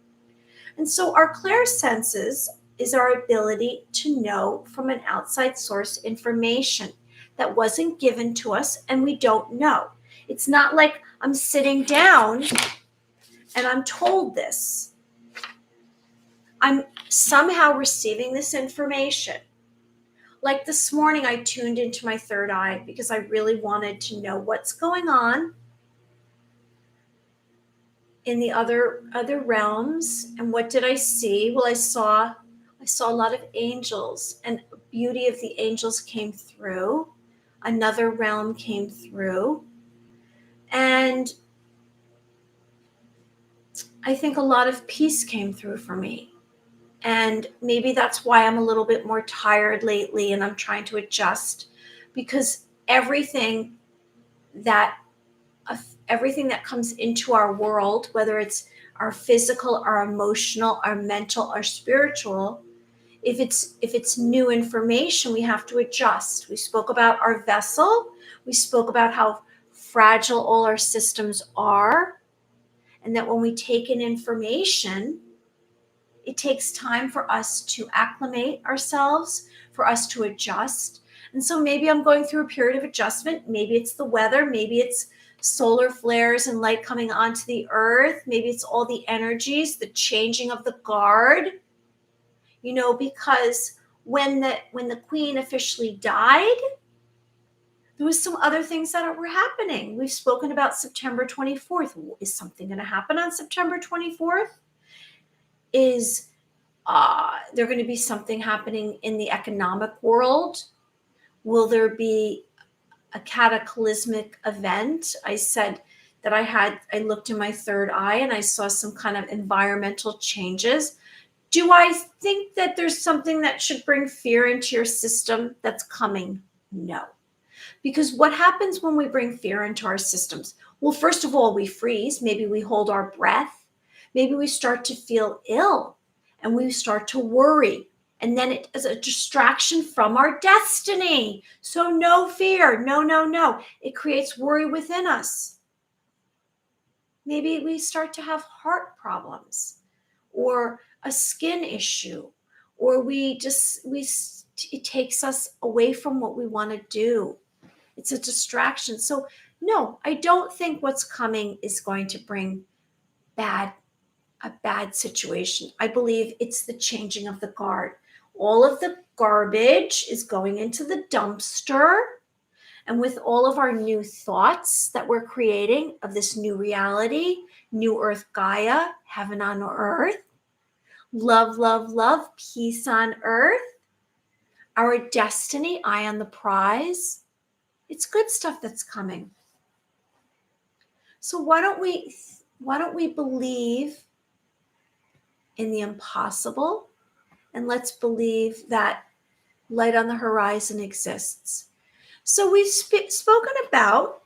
And so our clairsenses is our ability to know from an outside source information that wasn't given to us and we don't know. It's not like I'm sitting down and I'm told this. I'm somehow receiving this information. Like this morning, I tuned into my third eye because I really wanted to know what's going on in the other realms. And what did I see? Well, I saw a lot of angels, and the beauty of the angels came through. Another realm came through. And I think a lot of peace came through for me. And maybe that's why I'm a little bit more tired lately and I'm trying to adjust, because everything that comes into our world, whether it's our physical, our emotional, our mental, our spiritual, if it's new information, we have to adjust. We spoke about our vessel. We spoke about how fragile all our systems are, and that when we take in information, it takes time for us to acclimate ourselves, for us to adjust. And so maybe I'm going through a period of adjustment. Maybe it's the weather. Maybe it's solar flares and light coming onto the earth. Maybe it's all the energies, the changing of the guard. Because when the queen officially died, there was some other things that were happening. We've spoken about September 24th. Is something going to happen on September 24th? Is there going to be something happening in the economic world? Will there be a cataclysmic event? I said that I looked in my third eye and I saw some kind of environmental changes. Do I think that there's something that should bring fear into your system that's coming? No. Because what happens when we bring fear into our systems? Well, first of all, we freeze. Maybe we hold our breath. Maybe we start to feel ill and we start to worry. And then it is a distraction from our destiny. So no fear. No. It creates worry within us. Maybe we start to have heart problems or a skin issue, or it takes us away from what we want to do. It's a distraction. So no, I don't think what's coming is going to bring bad a bad situation. I believe it's the changing of the guard. All of the garbage is going into the dumpster. And with all of our new thoughts that we're creating of this new reality, new earth Gaia, heaven on earth, love, love, love, peace on earth, our destiny, eye on the prize, it's good stuff that's coming. So why don't we believe in the impossible, and let's believe that light on the horizon exists. So we've spoken about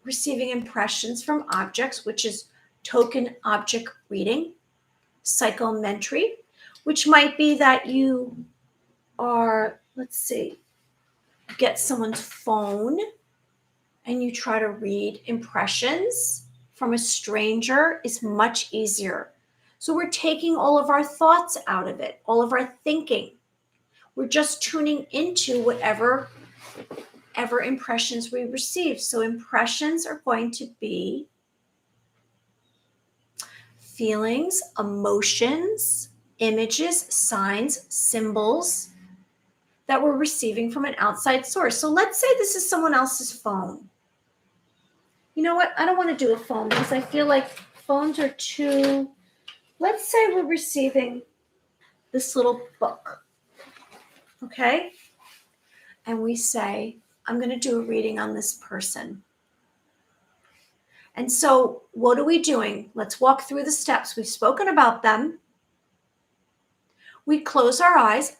receiving impressions from objects, which is token object reading, psychometry, which might be that you are, let's see, get someone's phone and you try to read impressions from a stranger is much easier. So we're taking all of our thoughts out of it, all of our thinking. We're just tuning into whatever impressions we receive. So impressions are going to be feelings, emotions, images, signs, symbols that we're receiving from an outside source. So let's say this is someone else's phone. You know what? I don't want to do a phone because I feel like phones are too... Let's say we're receiving this little book, okay? And we say, I'm going to do a reading on this person. And so what are we doing? Let's walk through the steps. We've spoken about them. We close our eyes.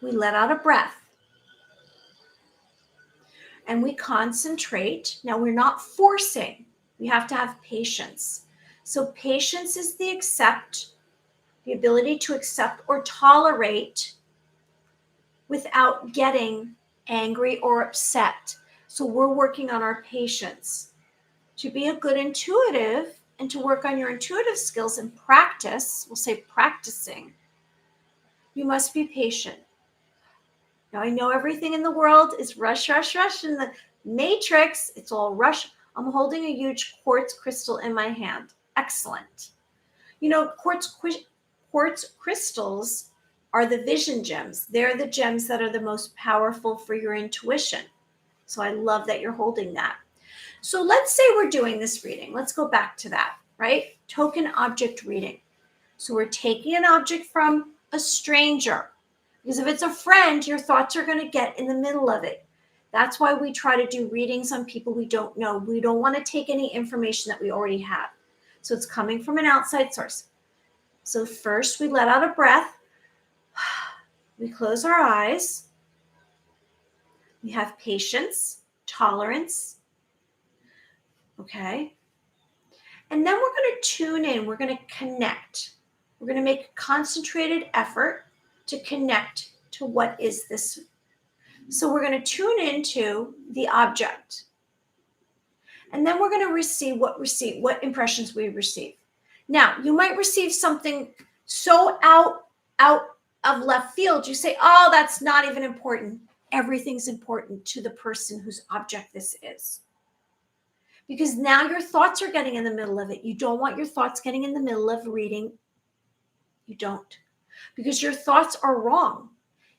We let out a breath. And we concentrate. Now, we're not forcing. We have to have patience. So patience is the ability to accept or tolerate without getting angry or upset. So we're working on our patience. To be a good intuitive and to work on your intuitive skills and practice, we'll say practicing, you must be patient. Now, I know everything in the world is rush, rush, rush. In the matrix, it's all rush. I'm holding a huge quartz crystal in my hand. Excellent. You know, quartz crystals are the vision gems. They're the gems that are the most powerful for your intuition. So I love that you're holding that. So let's say we're doing this reading. Let's go back to that, right? Token object reading. So we're taking an object from a stranger. Because if it's a friend, your thoughts are going to get in the middle of it. That's why we try to do readings on people we don't know. We don't want to take any information that we already have. So it's coming from an outside source. So first we let out a breath. We close our eyes. We have patience, tolerance. Okay. And then we're going to tune in. We're going to connect. We're going to make a concentrated effort to connect to what is this. So we're going to tune into the object. And then we're going to receive what impressions we receive. Now, you might receive something so out of left field. You say, oh, that's not even important. Everything's important to the person whose object this is. Because now your thoughts are getting in the middle of it. You don't want your thoughts getting in the middle of reading. You don't. Because your thoughts are wrong.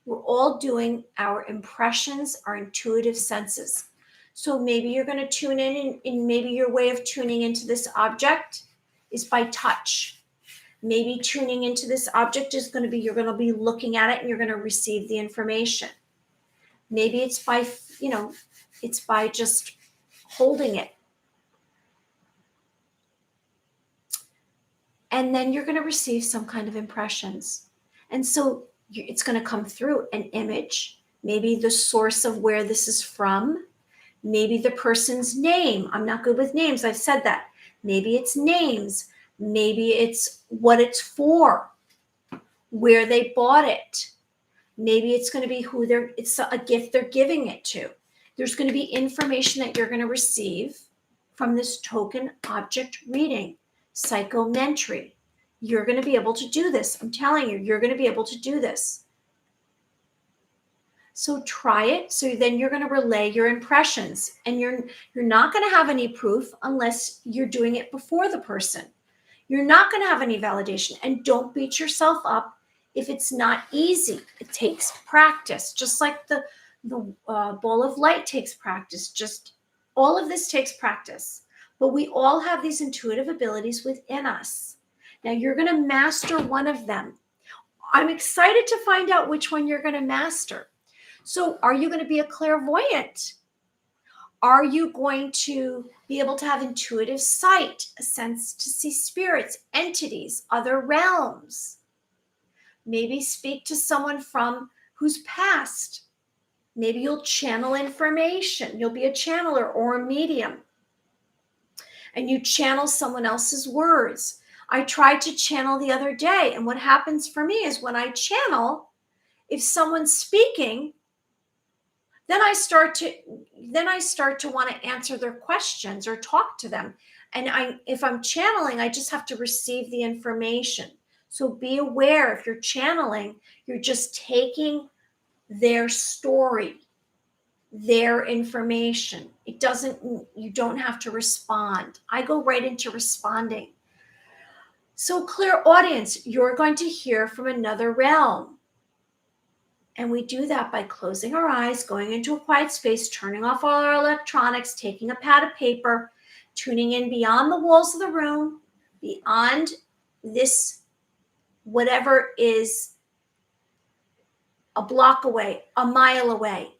We're all doing our impressions, our intuitive senses. So maybe you're going to tune in, and maybe your way of tuning into this object is by touch. Maybe tuning into this object is going to be, you're going to be looking at it and you're going to receive the information. Maybe it's by, it's by just holding it. And then you're going to receive some kind of impressions. And so it's going to come through an image, maybe the source of where this is from, maybe the person's name. I'm not good with names. I've said that. Maybe it's names. Maybe it's what it's for, where they bought it. Maybe it's going to be it's a gift they're giving it to. There's going to be information that you're going to receive from this token object reading, psychometry. You're going to be able to do this. I'm telling you, you're going to be able to do this. So try it. So then you're going to relay your impressions, and you're not going to have any proof unless you're doing it before the person. You're not going to have any validation. And don't beat yourself up if it's not easy. It takes practice, just like the ball of light takes practice. Just all of this takes practice. But we all have these intuitive abilities within us. Now you're going to master one of them. I'm excited to find out which one you're going to master. So are you going to be a clairvoyant? Are you going to be able to have intuitive sight, a sense to see spirits, entities, other realms? Maybe speak to someone from who's passed. Maybe you'll channel information. You'll be a channeler or a medium. And you channel someone else's words. I tried to channel the other day, and what happens for me is when I channel, if someone's speaking, then I start to want to answer their questions or talk to them. And if I'm channeling, I just have to receive the information. So be aware, if you're channeling, you're just taking their story, their information. You don't have to respond. I go right into responding. So clairaudience, you're going to hear from another realm. And we do that by closing our eyes, going into a quiet space, turning off all our electronics, taking a pad of paper, tuning in beyond the walls of the room, beyond this, whatever is a block away, a mile away,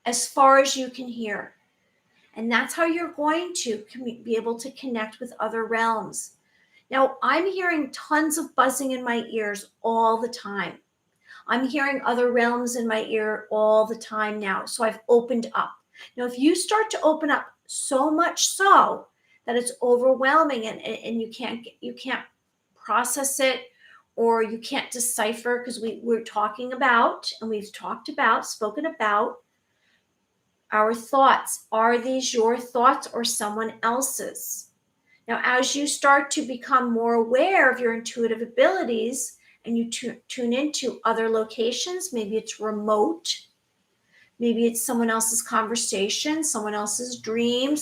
as far as you can hear. And that's how you're going to be able to connect with other realms. Now, I'm hearing tons of buzzing in my ears all the time. I'm hearing other realms in my ear all the time now. So I've opened up. Now, if you start to open up so much so that it's overwhelming and you can't process it, or you can't decipher, because we're talking about, and we've spoken about our thoughts. Are these your thoughts or someone else's? Now, as you start to become more aware of your intuitive abilities, and you tune into other locations, maybe it's remote, maybe it's someone else's conversation, someone else's dream,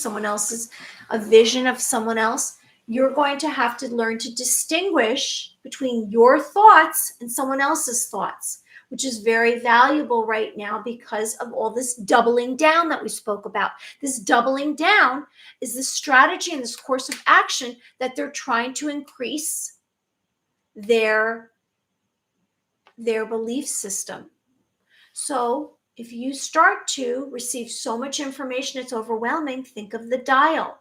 a vision of someone else, you're going to have to learn to distinguish between your thoughts and someone else's thoughts, which is very valuable right now because of all this doubling down that we spoke about. This doubling down is the strategy and this course of action that they're trying to increase their belief system. So if you start to receive so much information, it's overwhelming, think of the dial.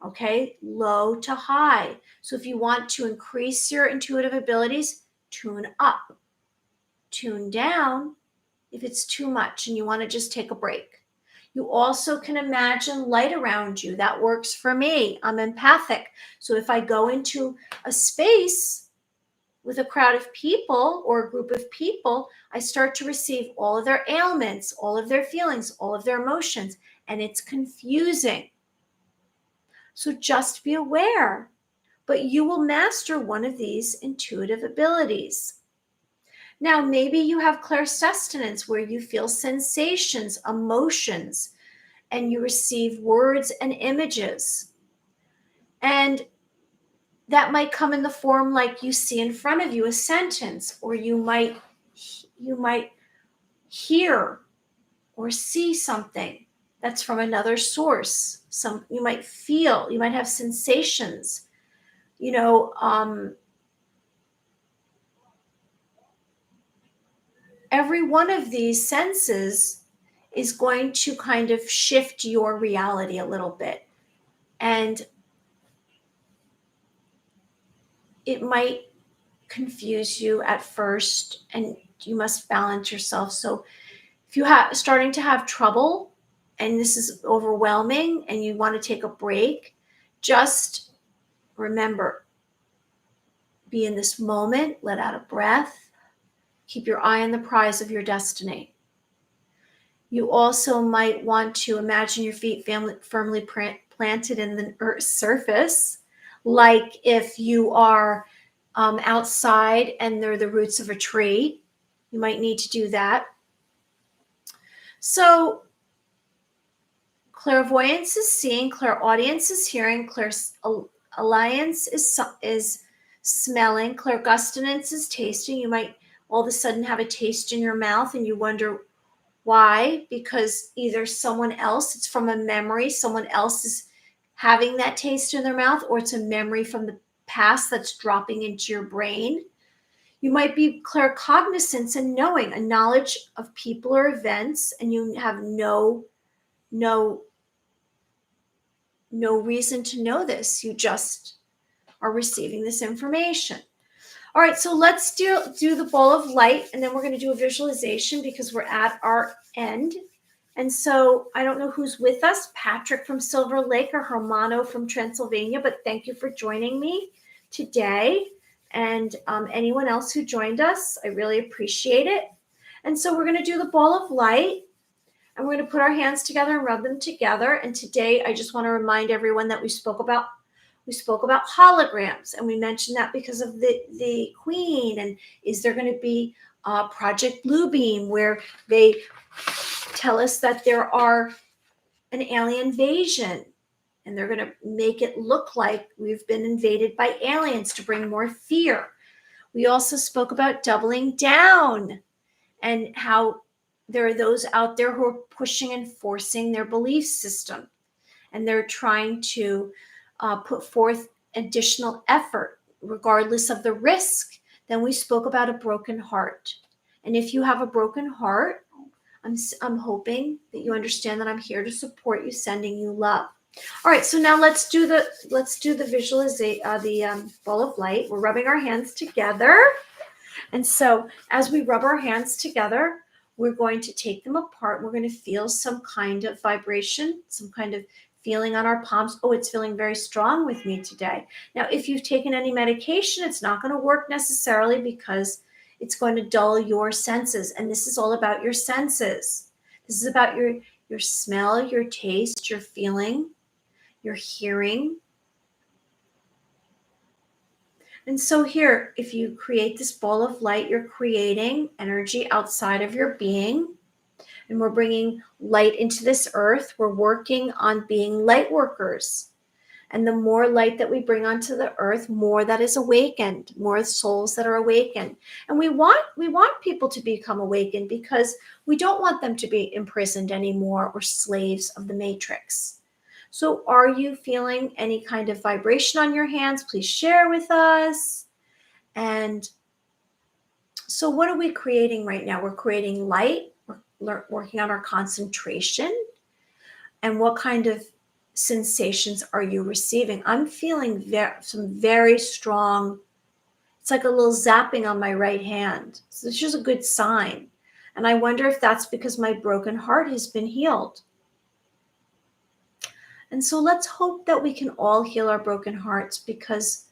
Okay, low to high. So if you want to increase your intuitive abilities, tune up. Tune down if it's too much and you want to just take a break. You also can imagine light around you. That works for me. I'm empathic. So if I go into a space with a crowd of people or a group of people, I start to receive all of their ailments, all of their feelings, all of their emotions, and it's confusing. So just be aware, but you will master one of these intuitive abilities. Now, maybe you have clairsustenance where you feel sensations, emotions, and you receive words and images. And that might come in the form like you see in front of you a sentence, or you might hear or see something that's from another source. You might feel, you might have sensations. Every one of these senses is going to kind of shift your reality a little bit. And it might confuse you at first, and you must balance yourself. So if you starting to have trouble and this is overwhelming and you want to take a break, just remember, be in this moment, let out a breath, keep your eye on the prize of your destiny. You also might want to imagine your feet firmly planted in the earth's surface, like if you are outside and they're the roots of a tree. You might need to do that. So clairvoyance is seeing, clairaudience is hearing, Alliance is smelling. Clairgustance is tasting. You might all of a sudden have a taste in your mouth and you wonder why, because either someone else, it's from a memory, someone else is having that taste in their mouth, or it's a memory from the past that's dropping into your brain. You might be claircognizance and knowing, a knowledge of people or events, and you have no reason to know this. You just are receiving this information. All right, so let's do the ball of light, and then we're going to do a visualization because we're at our end. And so I don't know who's with us, Patrick from Silver Lake or Hermano from Transylvania, but thank you for joining me today. And anyone else who joined us, I really appreciate it. And so we're going to do the ball of light, and we're going to put our hands together and rub them together. And today I just want to remind everyone that we spoke about holograms, and we mentioned that because of the Queen. And is there going to be Project Bluebeam, where they tell us that there are an alien invasion, and they're going to make it look like we've been invaded by aliens to bring more fear. We also spoke about doubling down and how there are those out there who are pushing and forcing their belief system, and they're trying to put forth additional effort regardless of the risk. Then we spoke about a broken heart. And if you have a broken heart, I'm hoping that you understand that I'm here to support you, sending you love. All right, so now let's do the visualization, the ball of light. We're rubbing our hands together, and so as we rub our hands together, we're going to take them apart. We're going to feel some kind of vibration, some kind of feeling on our palms. Oh, it's feeling very strong with me today. Now, if you've taken any medication, it's not going to work necessarily because it's going to dull your senses. And this is all about your senses. This is about your smell, your taste, your feeling, your hearing. And so here, if you create this ball of light, you're creating energy outside of your being. And we're bringing light into this earth. We're working on being light workers. And the more light that we bring onto the earth, more that is awakened, more souls that are awakened. And we want people to become awakened because we don't want them to be imprisoned anymore or slaves of the matrix. So are you feeling any kind of vibration on your hands? Please share with us. And so what are we creating right now? We're creating light. We're working on our concentration. And what kind of sensations are you receiving? I'm feeling some very strong, it's like a little zapping on my right hand. So this is a good sign. And I wonder if that's because my broken heart has been healed. And so let's hope that we can all heal our broken hearts, because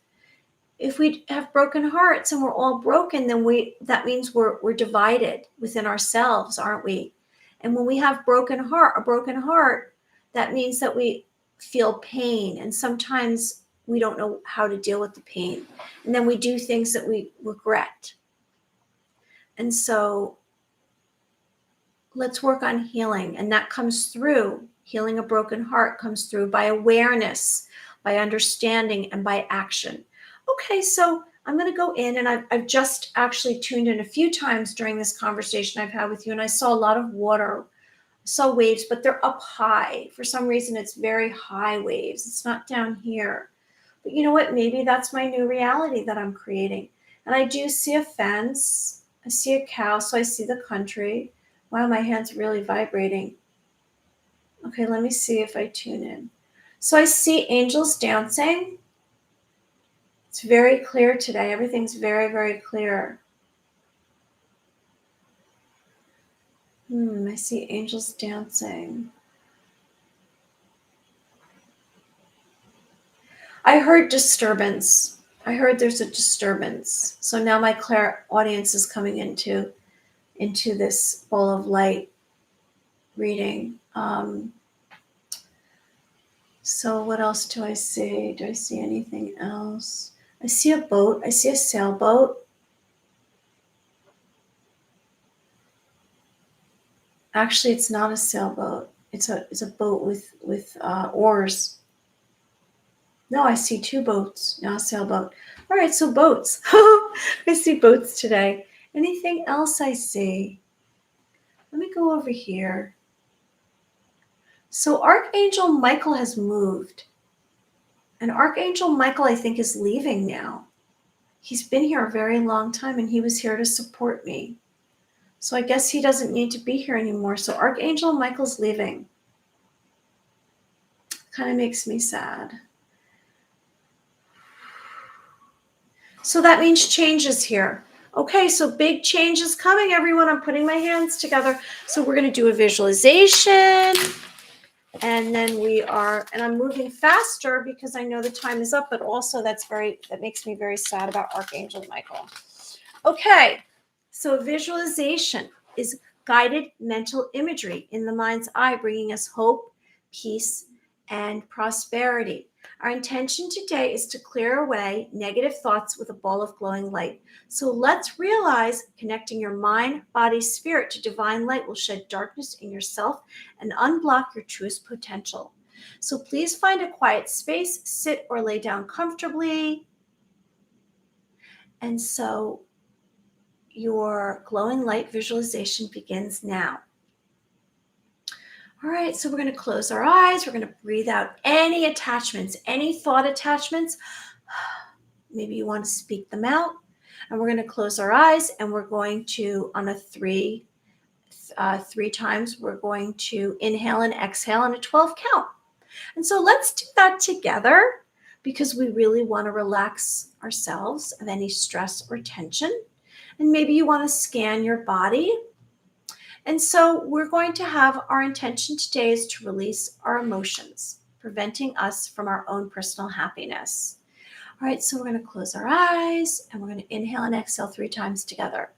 if we have broken hearts and we're all broken, then that means we're divided within ourselves, aren't we? And when we have a broken heart, that means that we feel pain, and sometimes we don't know how to deal with the pain, and then we do things that we regret. And so let's work on healing, and that comes through. Healing a broken heart comes through by awareness, by understanding, and by action. Okay, so I'm going to go in, and I've just actually tuned in a few times during this conversation I've had with you, and I saw a lot of water. I saw waves, but they're up high. For some reason, it's very high waves. It's not down here. But you know what? Maybe that's my new reality that I'm creating. And I do see a fence. I see a cow, so I see the country. Wow, my hand's really vibrating. Okay, let me see if I tune in. So I see angels dancing. It's very clear today. Everything's very, very clear. I see angels dancing. I heard disturbance. I heard there's a disturbance. So now my clairaudience is coming into this ball of light reading. So what else do I see? Do I see anything else? I see a boat. I see a sailboat. Actually, it's not a sailboat. It's a boat with oars. No, I see two boats. Now a sailboat. All right, so boats. I see boats today. Anything else I see? Let me go over here. So Archangel Michael has moved. And Archangel Michael, I think, is leaving now. He's been here a very long time and he was here to support me. So I guess he doesn't need to be here anymore. So Archangel Michael's leaving. Kind of makes me sad. So that means change is here. Okay, so big change is coming, everyone. I'm putting my hands together. So we're going to do a visualization. And then and I'm moving faster because I know the time is up, but also that makes me very sad about Archangel Michael. Okay, so visualization is guided mental imagery in the mind's eye, bringing us hope, peace, and prosperity. Our intention today is to clear away negative thoughts with a ball of glowing light. So let's realize connecting your mind, body, spirit to divine light will shed darkness in yourself and unblock your truest potential. So please find a quiet space, sit or lay down comfortably. And so your glowing light visualization begins now. All right, so we're going to close our eyes. We're going to breathe out any attachments, any thought attachments. Maybe you want to speak them out. And we're going to close our eyes and we're going to, on a three times, we're going to inhale and exhale on a 12 count. And so let's do that together because we really want to relax ourselves of any stress or tension. And maybe you want to scan your body. And so we're going to have our intention today is to release our emotions, preventing us from our own personal happiness. All right, so we're going to close our eyes and we're going to inhale and exhale 3 times together.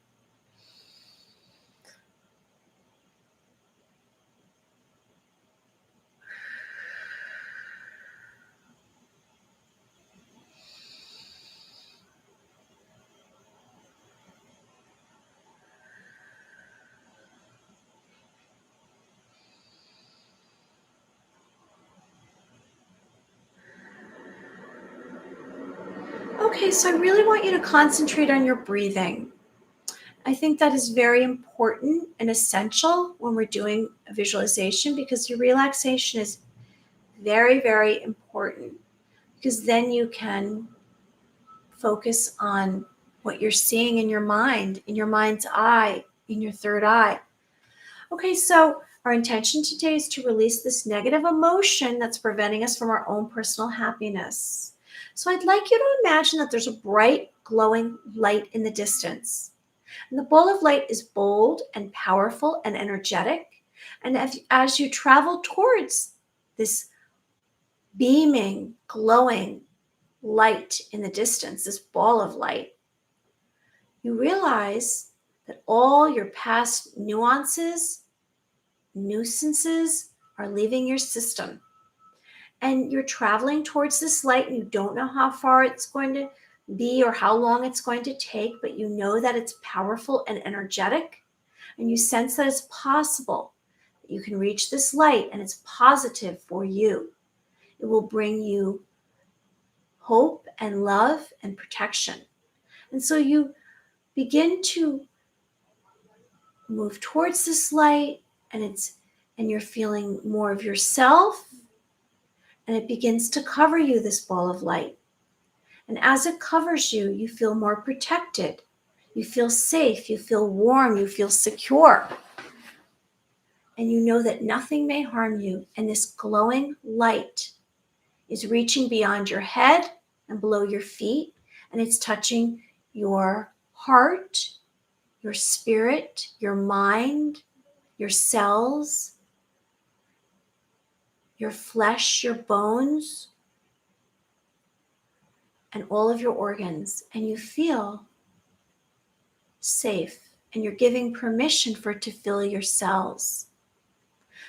Okay, so I really want you to concentrate on your breathing. I think that is very important and essential when we're doing a visualization because your relaxation is very, very important because then you can focus on what you're seeing in your mind's eye, in your third eye. Okay, so our intention today is to release this negative emotion that's preventing us from our own personal happiness. So I'd like you to imagine that there's a bright, glowing light in the distance. And the ball of light is bold and powerful and energetic. And as you travel towards this beaming, glowing light in the distance, this ball of light, you realize that all your past nuances, nuisances are leaving your system. And you're traveling towards this light and you don't know how far it's going to be or how long it's going to take, but you know that it's powerful and energetic. And you sense that it's possible that you can reach this light and it's positive for you. It will bring you hope and love and protection. And so you begin to move towards this light and you're feeling more of yourself and it begins to cover you, this ball of light. And as it covers you, you feel more protected. You feel safe, you feel warm, you feel secure. And you know that nothing may harm you. And this glowing light is reaching beyond your head and below your feet. And it's touching your heart, your spirit, your mind, your cells, your flesh, your bones, and all of your organs. And you feel safe. And you're giving permission for it to fill your cells.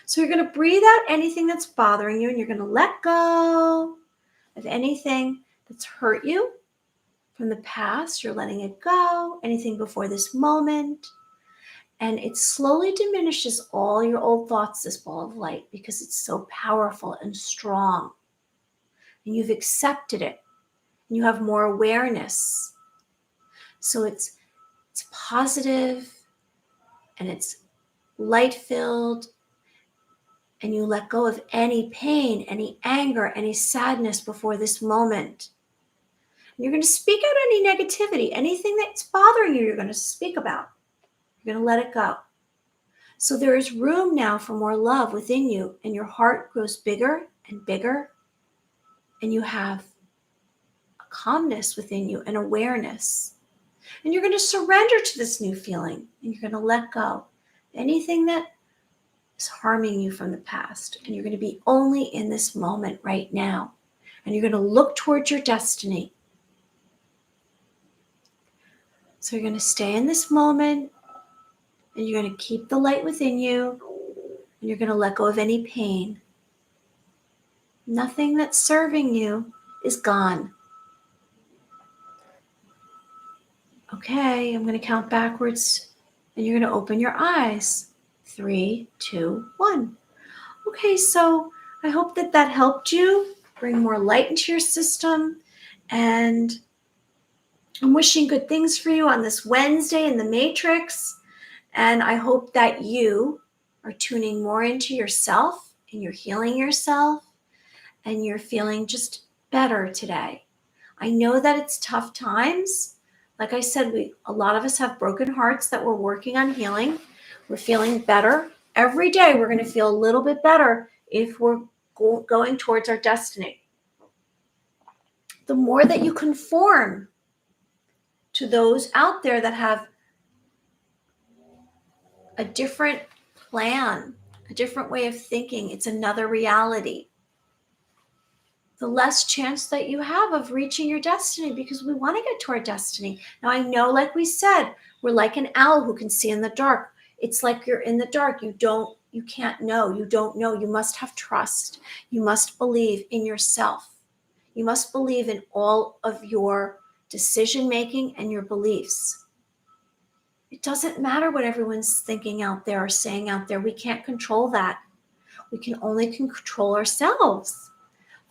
So you're going to breathe out anything that's bothering you, and you're going to let go of anything that's hurt you from the past. You're letting it go, anything before this moment. And it slowly diminishes all your old thoughts, this ball of light, because it's so powerful and strong. and you've accepted it, and you have more awareness. So it's positive and it's light-filled, and you let go of any pain, any anger, any sadness before this moment. And you're going to speak out any negativity, anything that's bothering you, you're going to speak about. You're going to let it go. So there is room now for more love within you, and your heart grows bigger and bigger, and you have a calmness within you, an awareness. And you're going to surrender to this new feeling, and you're going to let go. Anything that is harming you from the past, and you're going to be only in this moment right now. And you're going to look towards your destiny. So you're going to stay in this moment, and you're going to keep the light within you, and you're going to let go of any pain. Nothing that's serving you is gone. Okay, I'm going to count backwards, and you're going to open your eyes. 3, 2, 1. Okay, so I hope that helped you bring more light into your system, and I'm wishing good things for you on this Wednesday in the Matrix, and I hope that you are tuning more into yourself, and you're healing yourself, and you're feeling just better today. I know that it's tough times. Like I said, a lot of us have broken hearts that we're working on healing. We're feeling better. Every day we're going to feel a little bit better if we're going towards our destiny. The more that you conform to those out there that have a different plan, a different way of thinking, it's another reality, the less chance that you have of reaching your destiny, because we want to get to our destiny. Now, I know, like we said, we're like an owl who can see in the dark. It's like you're in the dark. You can't know. You don't know. You must have trust. You must believe in yourself. You must believe in all of your decision-making and your beliefs. It doesn't matter what everyone's thinking out there or saying out there. We can't control that. We can only control ourselves.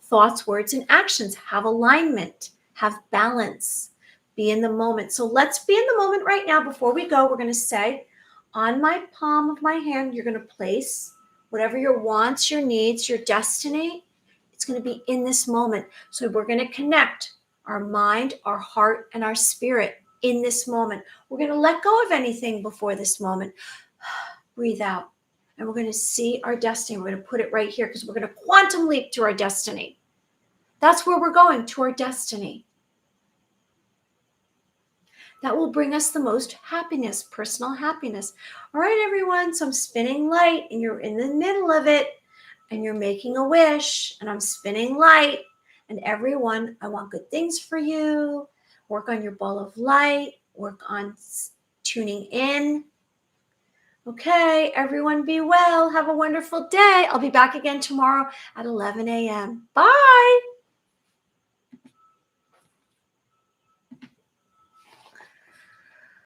Thoughts, words, and actions have alignment, have balance, be in the moment. So let's be in the moment right now. Before we go, we're going to say, on my palm of my hand, you're going to place whatever your wants, your needs, your destiny. It's going to be in this moment. So we're going to connect our mind, our heart, and our spirit in this moment. We're going to let go of anything before this moment. Breathe out. And we're going to see our destiny. We're going to put it right here, because we're going to quantum leap to our destiny. That's where we're going, to our destiny. That will bring us the most happiness, personal happiness. All right, everyone. So I'm spinning light, and you're in the middle of it, and you're making a wish, and I'm spinning light. And everyone, I want good things for you. Work on your ball of light. Work on tuning in. Okay, everyone, be well. Have a wonderful day. I'll be back again tomorrow at 11 a.m. Bye.